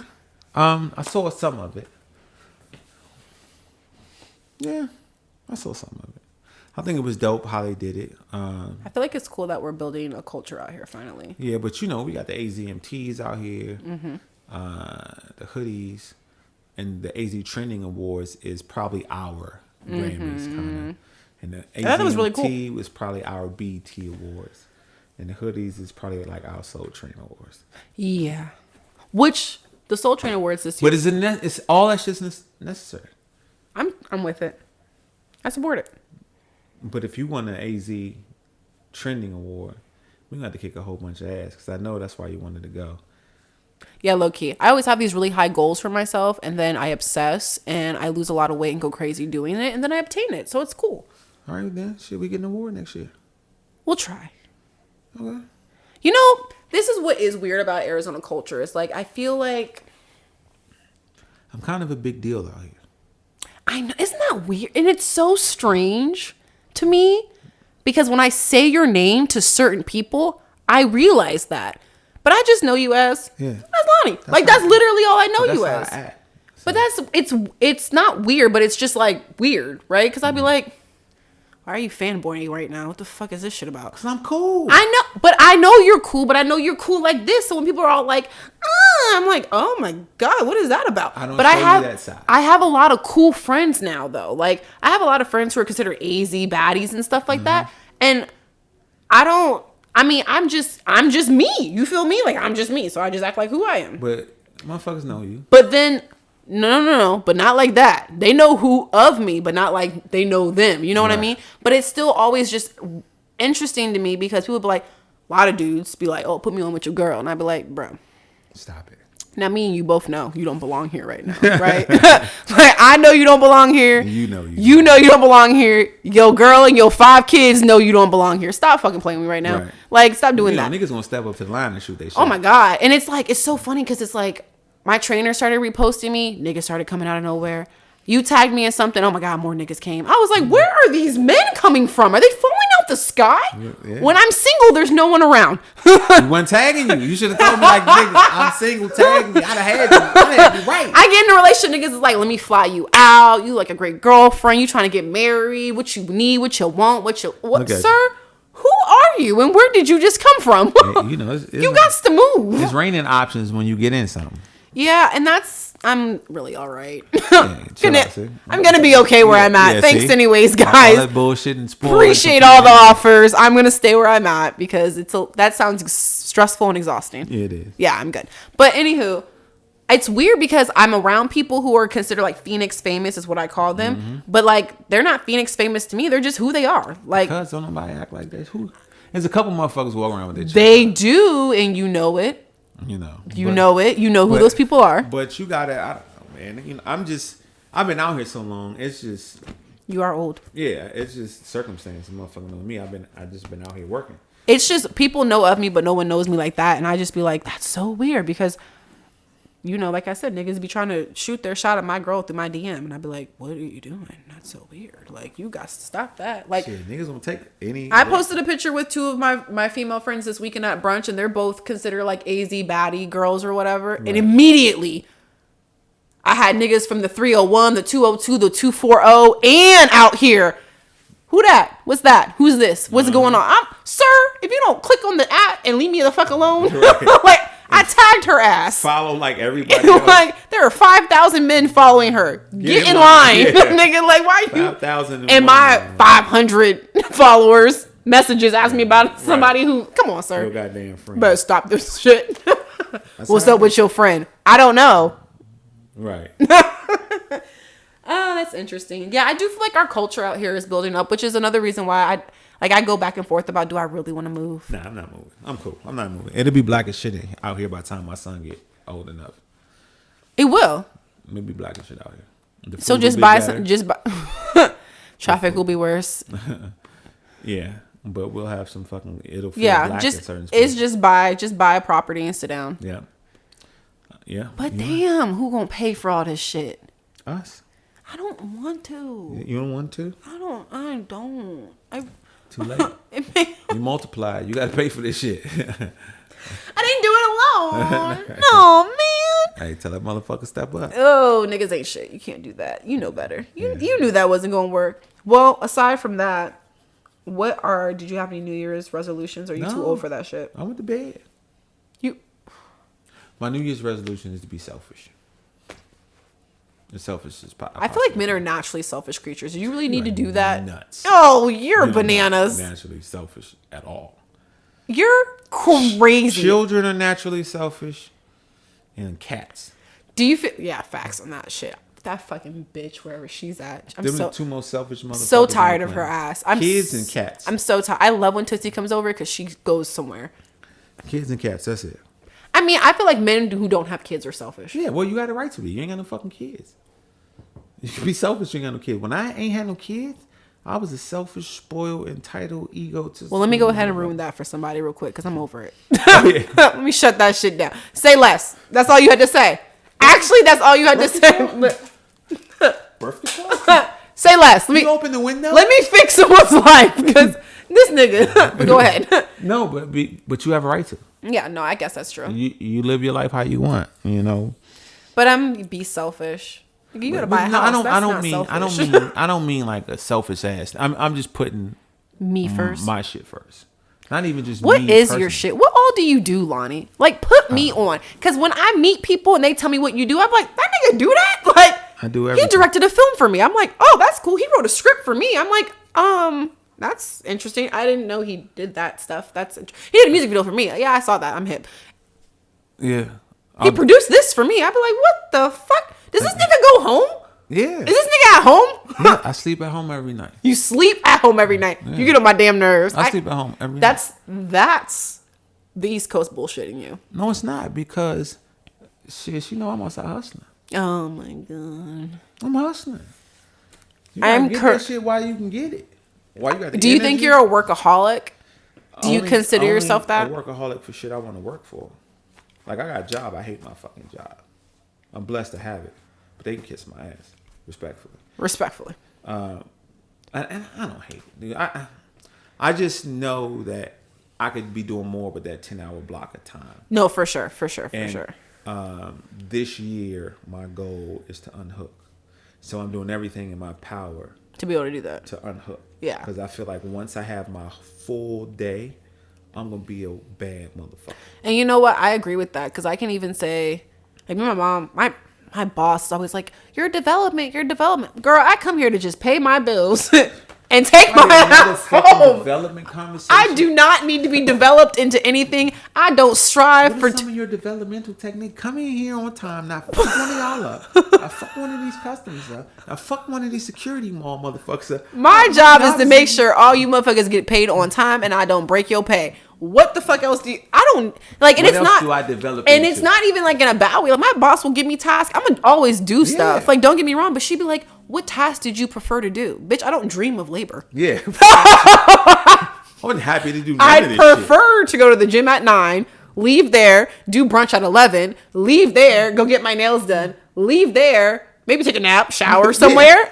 I saw some of it. Yeah, I saw some of it. I think it was dope how they did it. I feel like it's cool that we're building a culture out here finally. Yeah, but we got the AZMTs out here, the hoodies, and the AZ Trending Awards is probably our Grammys kind of. And the AZMT was really cool. was probably our BT Awards. And the hoodies is probably like our Soul Train Awards. Yeah. Which the Soul Train Awards this year. But it's all that's just necessary. I'm with it. I support it. But if you won an AZ Trending Award, we're going to have to kick a whole bunch of ass because I know that's why you wanted to go. Yeah, low-key. I always have these really high goals for myself, and then I obsess, and I lose a lot of weight and go crazy doing it, and then I obtain it. So it's cool. All right, then. Should we get an award next year? We'll try. Okay. You know, this is what is weird about Arizona culture. It's like, I feel like I'm kind of a big deal out here. I know. Isn't that weird? And it's so strange to me because when I say your name to certain people, I realize that. But I just know you as that's Lonnie. That's literally all I know you as. But it's not weird, but it's just like weird, right? Because I'd be like, why are you fanboying right now? What the fuck is this shit about? Because I'm cool. I know, but I know you're cool, but I know you're cool like this. So when people are all like, I'm like, oh my God, what is that about? I have a lot of cool friends now though. Like I have a lot of friends who are considered AZ baddies and stuff like that. And I'm just me. You feel me? Like I'm just me. So I just act like who I am. But motherfuckers know you. But then no, but not like that. They know who of me, but not like they know them. You know what I mean? But it's still always just interesting to me because people be like, a lot of dudes be like, oh, put me on with your girl. And I'd be like, bro, stop it. Now me and you both know you don't belong here right now, right? Like I know you don't belong here. You know you don't belong here. Your girl and your 5 kids know you don't belong here. Stop fucking playing with me right now. Right. Like stop doing that. Niggas gonna step up to the line and shoot they shit. Oh my God. And it's like, it's so funny because it's like, my trainer started reposting me. Niggas started coming out of nowhere. You tagged me in something. Oh my God, more niggas came. I was like, where are these men coming from? Are they falling out the sky? Yeah. When I'm single, there's no one around. You wasn't tagging you. You should have told me like, nigga, I'm single, tag me. I'd have had you right. I get in a relationship, niggas is like, let me fly you out. You like a great girlfriend. You trying to get married. What you need, what you want, what, sir? Who are you and where did you just come from? You know, you got to move. There's raining options when you get in something. Yeah, and I'm really all right. Yeah, I'm gonna be okay where I'm at. Thanks anyways, guys. All that bullshit and spoil. Appreciate all the offers. I'm gonna stay where I'm at because that sounds stressful and exhausting. Yeah, it is. Yeah, I'm good. But anywho, it's weird because I'm around people who are considered like Phoenix famous is what I call them. Mm-hmm. But like they're not Phoenix famous to me. They're just who they are. Like, because don't nobody act like that. There's a couple motherfuckers walking around with their They do, and you know it. You know it. You know who those people are. But you gotta, I don't know, man. You know, I've been out here so long. It's just. You are old. Yeah, it's just circumstance. Motherfucker know me. I've just been out here working. It's just people know of me, but no one knows me like that, and I just be like, that's so weird because, you know, like I said, niggas be trying to shoot their shot at my girl through my DM, and I'd be like, what are you doing? That's so weird. Like, you got to stop that. Like, shit, niggas won't take any. I posted a picture with 2 of my female friends this weekend at brunch, and they're both considered like AZ baddie girls or whatever. Right. And immediately, I had niggas from the 301, the 202, the 240, and out here. Who that? What's that? Who's this? What's going on? Sir, if you don't click on the app and leave me the fuck alone, right. Like, I tagged her ass. Follow like everybody else. Like there are 5,000 men following her. Get in line. Yeah. Nigga, like why you 5,000 and my 500 followers messages ask me about somebody who come on, sir. Your goddamn friend. Better stop this shit. What's up with your friend? I don't know. Right. Oh, that's interesting. Yeah, I do feel like our culture out here is building up, which is another reason why I go back and forth about do I really want to move? Nah, I'm not moving. I'm cool. I'm not moving. It'll be black as shit out here by the time my son get old enough. It will. It'll be black as shit out here. So just buy some. Traffic will be worse. Yeah, but we'll have some fucking. It'll feel black in certain spots. It's just buy a property and sit down. Yeah. Yeah. But damn, who gonna pay for all this shit? Us. I don't want to. You don't want to? I don't. Too late. You multiply. You got to pay for this shit. I didn't do it alone. No, man. Hey, tell that motherfucker step up. Oh, niggas ain't shit. You can't do that. You know better. You knew that wasn't going to work. Well, aside from that, did you have any New Year's resolutions? Or are you too old for that shit? I went to bed. My New Year's resolution is to be selfish. Selfish is I feel like men are naturally selfish creatures. Do you really need to do that? Nuts. Oh, you're bananas. Not naturally selfish at all. You're crazy. Children are naturally selfish, and cats. Do you feel? Yeah, facts on that shit. That fucking bitch, wherever she's at. Them the 2 most selfish motherfuckers. So tired of her ass. Kids and cats. I'm so tired. I love when Tootsie comes over because she goes somewhere. Kids and cats. That's it. I mean, I feel like men who don't have kids are selfish. Yeah, well, you got the right to be. You ain't got no fucking kids. You can be selfish. You ain't got no kids. When I ain't had no kids, I was a selfish, spoiled, entitled, egotist. Well, let me go ahead and ruin that for somebody real quick because I'm over it. Let me shut that shit down. Say less. That's all you had to say. Actually, that's all you had to say. Birth control? Say less. You open the window. Let me fix someone's life because this nigga. Go ahead. No, but you have a right to. Yeah, no, I guess that's true. You live your life how you want, you know. But I'm be selfish. You gotta buy a house. I don't mean like a selfish ass. I'm just putting me first. My shit first. Not even just what me is personally. your shit? What all do you do, Lonnie? Like put me on. Because when I meet people and they tell me what you do, I'm like, that nigga do that? Like I do everything. He directed a film for me. I'm like, oh, that's cool. He wrote a script for me. I'm like, that's interesting. I didn't know he did that stuff. He did a music video for me. Yeah, I saw that. I'm hip. Yeah. He produced this for me. I'd be like, what the fuck? Does this nigga go home? Yeah. Is this nigga at home? Yeah, I sleep at home every night. You sleep at home every night. Yeah. You get on my damn nerves. I sleep at home every night. That's the East Coast bullshitting you. No, it's not because shit, you know I'm outside hustling. Oh my god. I'm hustling. You gotta get that shit while you can get it. Why you got the Do you energy? think you're a workaholic? Do you consider yourself that? A workaholic for shit I want to work for. Like I got a job, I hate my fucking job. I'm blessed to have it, but they can kiss my ass, respectfully. And I don't hate it, dude. I just know that I could be doing more with that 10-hour block of time. No, for sure. This year, my goal is to unhook. So I'm doing everything in my power to be able to do that. To unhook. Yeah. Because I feel like once I have my full day, I'm going to be a bad motherfucker. And you know what? I agree with that. Because I can even say, like my mom, my boss is always like, you're development. Girl, I come here to just pay my bills and take my ass home. Development conversation. I do not need to be developed into anything. I don't strive for some of your developmental technique. Come in here on time. Now fuck one of y'all up. Now fuck one of these customers up. Now fuck one of these security mall motherfuckers up. My job is to make sure all you motherfuckers get paid on time and I don't break your pay. What the fuck else do you? I don't like, and what it's else not. Do I develop and into? It's not even like in a bad way. Like my boss will give me tasks. I'm gonna always do stuff. Like don't get me wrong, but she'd be like, "What task did you prefer to do, bitch? I don't dream of labor." Yeah, I wasn't happy to do. None of this prefer to go to the gym at 9, leave there, do brunch at 11, leave there, go get my nails done, leave there. Maybe take a nap, shower somewhere.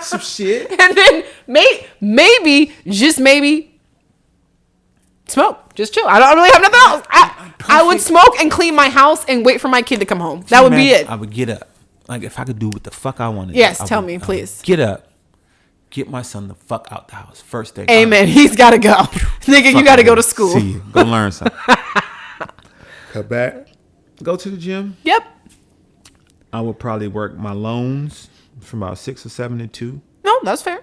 Some shit. And then maybe, just maybe, smoke. Just chill. I don't really have nothing else. I would smoke and clean my house and wait for my kid to come home. That would be it. I would get up. Like if I could do what the fuck I wanted. Yes, tell me, please. Get up. Get my son the fuck out the house. First thing. Amen. He's got to go. Nigga, you got to go to school. See you. Go learn something. Come back. Go to the gym. Yep. I would probably work my loans from about 6 or 7 to 2. No, that's fair.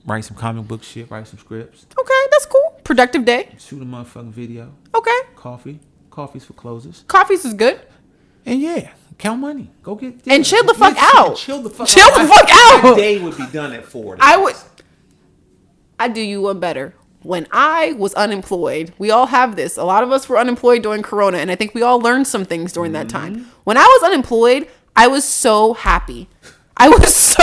Write some comic book shit. Write some scripts. Okay, that's cool. Productive day. Shoot a motherfucking video. Okay. Coffee's for closers. Coffee's is good. And yeah, count money. Go get and chill the fuck out. Chill the fuck out. My day would be done at 4. I'd do you one better. When I was unemployed, we all have this. A lot of us were unemployed during Corona, and I think we all learned some things during that time. When I was unemployed, I was so happy. I was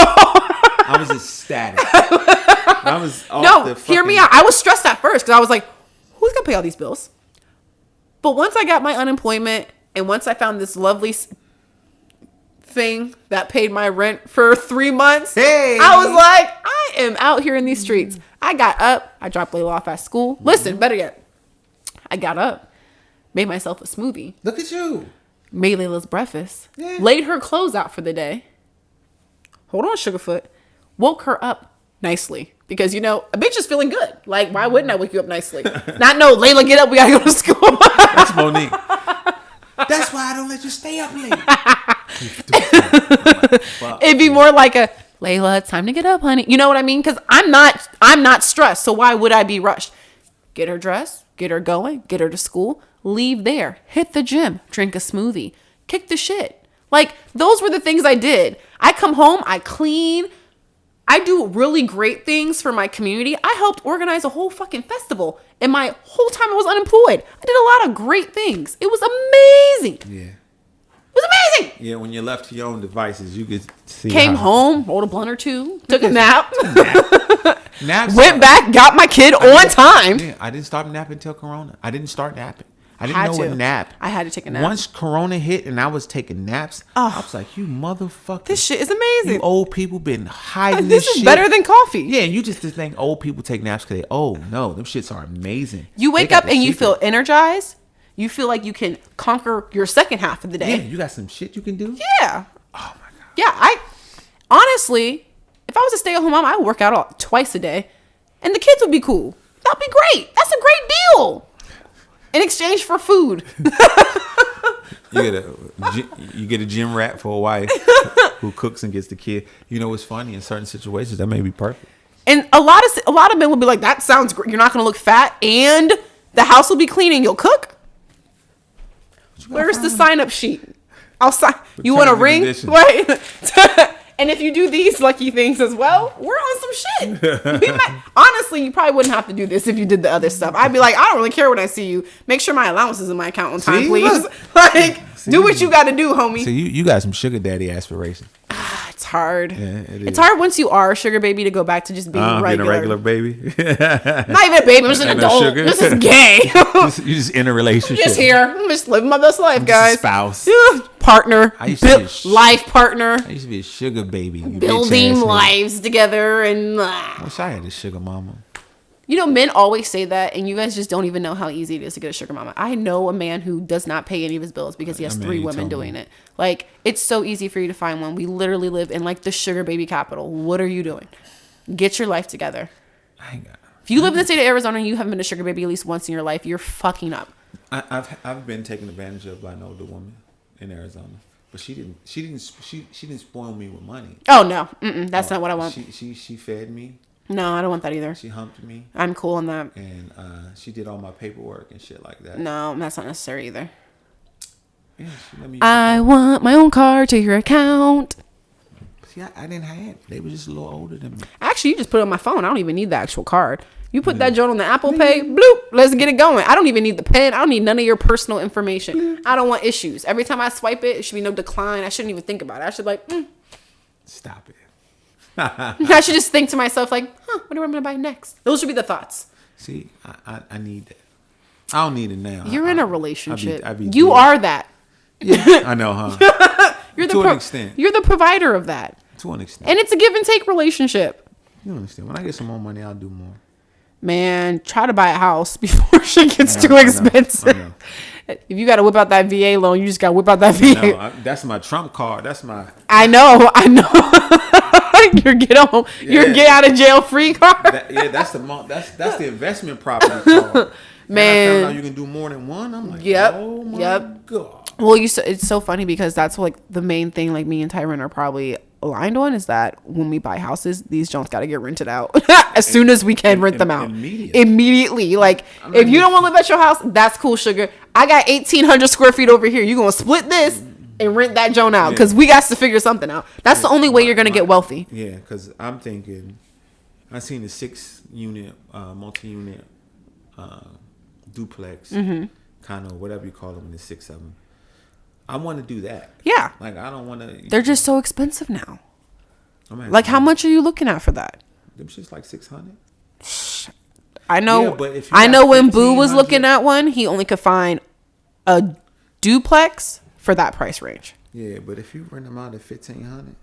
ecstatic. I was off hear me out. I was stressed at first because I was like, who's going to pay all these bills? But once I got my unemployment and once I found this lovely thing that paid my rent for 3 months, I was like, I am out here in these streets. I got up. I dropped Layla off at school. Listen, better yet, I got up, made myself a smoothie. Look at you. Made Layla's breakfast. Yeah. Laid her clothes out for the day. Hold on, Sugarfoot. Woke her up nicely. Because, a bitch is feeling good. Like, why wouldn't I wake you up nicely? Not no, Layla, get up. We got to go to school. That's Monique. That's why I don't let you stay up late. It'd be more like a, Layla, it's time to get up, honey. You know what I mean? Because I'm not stressed. So why would I be rushed? Get her dressed. Get her going. Get her to school. Leave there. Hit the gym. Drink a smoothie. Kick the shit. Like, those were the things I did. I come home. I clean. I do really great things for my community. I helped organize a whole fucking festival. And my whole time I was unemployed, I did a lot of great things. It was amazing. Yeah. It was amazing. Yeah, when you're left to your own devices, you could see. Came home, rolled a blunt or two, took a nap. Naps went back, got my kid on time. Yeah, I didn't start napping until Corona. I didn't start napping. I didn't know what nap. I had to take a nap. Once Corona hit and I was taking naps, I was like, you motherfucker. This shit is amazing. You old people been hiding this shit. This is better than coffee. Yeah, and you just think old people take naps because they old. No, them shits are amazing. You wake up and you feel energized. You feel like you can conquer your second half of the day. Yeah, you got some shit you can do? Yeah. Oh, my God. Yeah, honestly, if I was a stay-at-home mom, I would work out twice a day. And the kids would be cool. That'd be great. That's a great deal. In exchange for food. You get a gym rat for a wife who cooks and gets the kid. You know what's funny? In certain situations, that may be perfect. And a lot of men will be like, that sounds great. You're not going to look fat and the house will be clean and you'll cook. Where's the sign-up sheet? I'll sign. You want a ring? Right. And if you do these lucky things as well, we're on some shit. Honestly, you probably wouldn't have to do this if you did the other stuff. I'd be like, I don't really care when I see you. Make sure my allowance is in my account on time, please. Do what you got to do, homie. So you got some sugar daddy aspirations. It's hard. Yeah, it's hard once you are a sugar baby to go back to just being regular. Being a regular baby. Not even a baby. I'm just an adult. This is gay. You just in a relationship. I'm just here. I'm just living my best life, guys. Spouse. Partner. Life partner. I used to be a sugar baby. Building lives together. And I wish I had a sugar mama. You know, men always say that, and you guys just don't even know how easy it is to get a sugar mama. I know a man who does not pay any of his bills because he has 3 women doing it. Like, it's so easy for you to find one. We literally live in, like, the sugar baby capital. What are you doing? Get your life together. If you live in the state of Arizona and you haven't been a sugar baby at least once in your life, you're fucking up. I've been taken advantage of by an older woman in Arizona, but she didn't spoil me with money. Oh no, that's not what I want. She fed me. No, I don't want that either. She humped me. I'm cool on that. And she did all my paperwork and shit like that. No, that's not necessary either. Yeah, she let me. I want my own card to your account. See, I didn't have. They were just a little older than me. Actually, you just put it on my phone. I don't even need the actual card. You put that joint on the Apple Pay, bloop, let's get it going. I don't even need the pen. I don't need none of your personal information. I don't want issues. Every time I swipe it, it should be no decline. I shouldn't even think about it. I should Stop it. I should just think to myself like, what am I going to buy next? Those should be the thoughts. See, I need that. I don't need it now. You're in a relationship. I be you are that. Yeah, I know, huh? To an extent. You're the provider of that. To an extent. And it's a give and take relationship. You understand? When I get some more money, I'll do more. Man, try to buy a house before shit gets too expensive. I know. If you got to whip out that VA loan, you just got to whip out that VA. That's my trump card. That's my. I know. Your get out of jail free card. That's the investment property card. Man, and I found out you can do more than one. I'm like, oh my God. Well, it's so funny because that's like the main thing. Like me and Tyron are probably aligned on is that when we buy houses, these joints got to get rented out as soon as we can rent them out immediately. Like if you don't want to live at your house, that's cool, sugar. I got 1,800 square feet over here. You gonna split this and rent that joint out because we got to figure something out. That's the only way you're gonna get wealthy. Yeah, because I'm thinking, I seen the 6-unit, multi-unit duplex, kind of whatever you call them, in the 6 of them. I want to do that. Yeah. Like, I don't want to. They're just so expensive now. Like, how much are you looking at for that? Them shit's like 600. I know. Yeah, but if I know when Boo was looking at one, he only could find a duplex for that price range. Yeah, but if you rent them out at 1,500.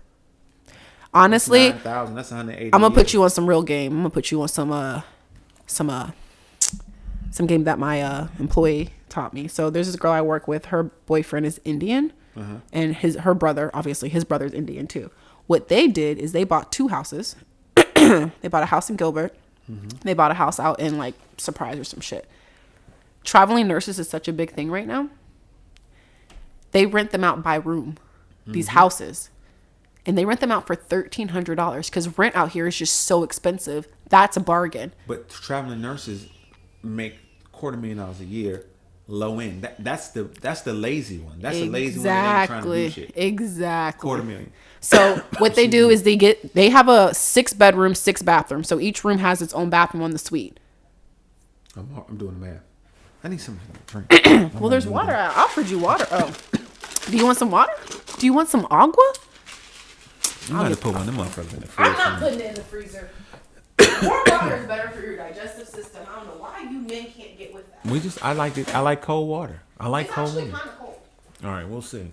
Honestly, 9,000. That's 180. I'm gonna put you on some real game. I'm gonna put you on some game that my employee taught me. So there's this girl I work with. Her boyfriend is Indian, and her brother, obviously his brother's Indian too. What they did is they bought 2 houses. They bought a house in Gilbert. They bought a house out in like Surprise or some shit. Traveling nurses is such a big thing right now. They rent them out by room, these houses, and they rent them out for $1,300 because rent out here is just so expensive. That's a bargain. But traveling nurses make $250,000 a year, low end. That's the lazy one. That's the lazy one that ain't trying to do shit. Exactly. $250,000. So what they do is they have a 6-bedroom, 6-bathroom. So each room has its own bathroom on the suite. I'm doing the math. I need something to drink. Well, there's water. I offered you water. Oh, do you want some water? Do you want some agua? You might have put one of them motherfuckers in the freezer. I'm not putting it in the freezer. More water is better for your digestive system. I don't know why you men can't get with that. I like it. I like cold water. I like It's cold actually water. kind of cold. All right, we'll see.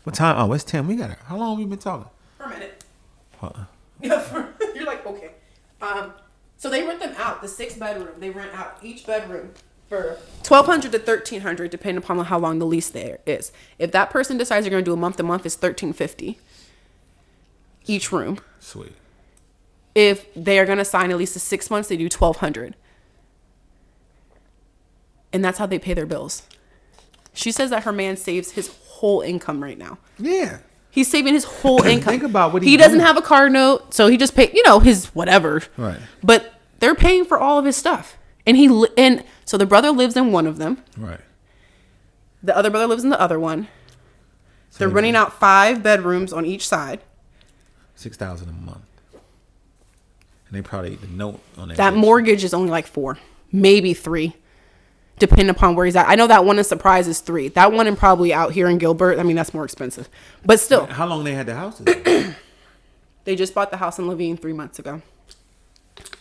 What time? Oh, it's 10. We got it. How long have we been talking? For a minute. Uh-uh. You're like, okay. So they rent them out. The 6-bedroom, they rent out each bedroom for $1,200 to $1,300, depending upon how long the lease there is. If that person decides they're going to do a month to month, it's $1,350 each room. Sweet. If they are going to sign at least 6 months, they do $1,200, and that's how they pay their bills. She says that her man saves his whole income right now. Yeah. He's saving his whole income. Think about what he doesn't have a car note, so he just paid, his whatever. Right. But they're paying for all of his stuff, and so the brother lives in one of them. Right. The other brother lives in the other one. They're renting out 5 bedrooms on each side. $6,000 a month, and they probably the note on That mortgage is only like 4, maybe 3, depending upon where he's at. I know that one in Surprise is 3. That one in probably out here in Gilbert, I mean, that's more expensive, but still. How long they had the houses? They just bought the house in Levine 3 months ago.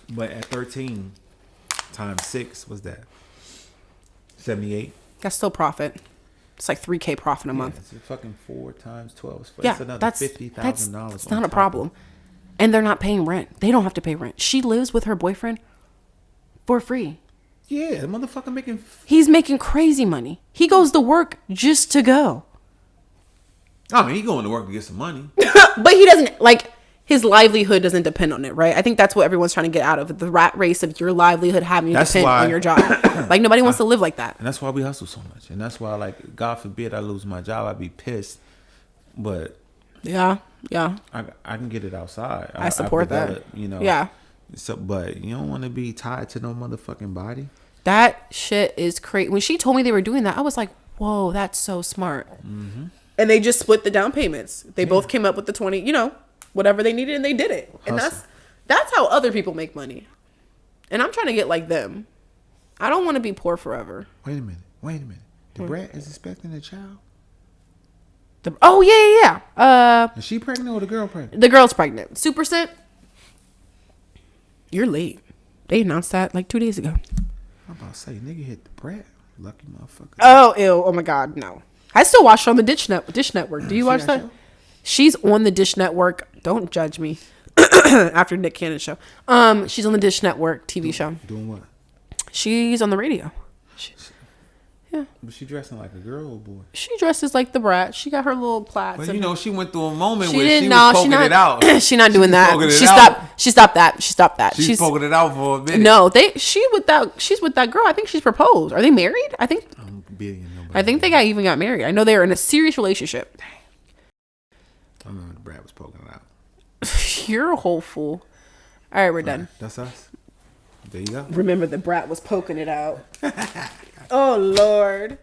But at 13 times 6, what's that? 78. That's still profit. It's like $3,000 profit a month. It's fucking 4 times 12. Yeah, another that's $50,000. It's not a problem. And they're not paying rent. They don't have to pay rent. She lives with her boyfriend for free. Yeah, the motherfucker making. He's making crazy money. He goes to work just to go. I mean, he going to work to get some money. But he doesn't, like, his livelihood doesn't depend on it, right? I think that's what everyone's trying to get out of it. The rat race of your livelihood having to depend on your job. Like, nobody wants to live like that. And that's why we hustle so much. And that's why, like, God forbid I lose my job, I'd be pissed. But yeah. I can get it outside. I support that. Yeah. So, but you don't want to be tied to no motherfucking body. That shit is crazy. When she told me they were doing that, I was like, whoa, that's so smart. Mm-hmm. And they just split the down payments. They both came up with the 20, whatever they needed, and they did it. And that's how other people make money. And I'm trying to get like them. I don't want to be poor forever. Wait a minute. The brat is expecting a child? Oh, yeah. Is she pregnant or the girl pregnant? The girl's pregnant. Super Scent. You're late. They announced that like 2 days ago. I'm about to say, nigga hit the brat. Lucky motherfucker. Oh, ew. Oh, my God. No. I still watch it on the Dish Network. Do you watch that? She's on the Dish Network. Don't judge me. After Nick Cannon's show. She's on the Dish Network TV show. Doing what? She's on the radio. Yeah. But she dressing like a girl or boy? She dresses like the brat. She got her little plaits. But she went through a moment she where didn't, she no, was poking it out. She's not doing that. She stopped that. She's poking it out for a minute. No, she's with that girl. I think she's proposed. Are they married? I think they even got married. I know they were in a serious relationship. Dang. I remember the brat was poking it out. You're a whole fool. All right, we're done. That's us. There you go. Remember the brat was poking it out. Oh, Lord.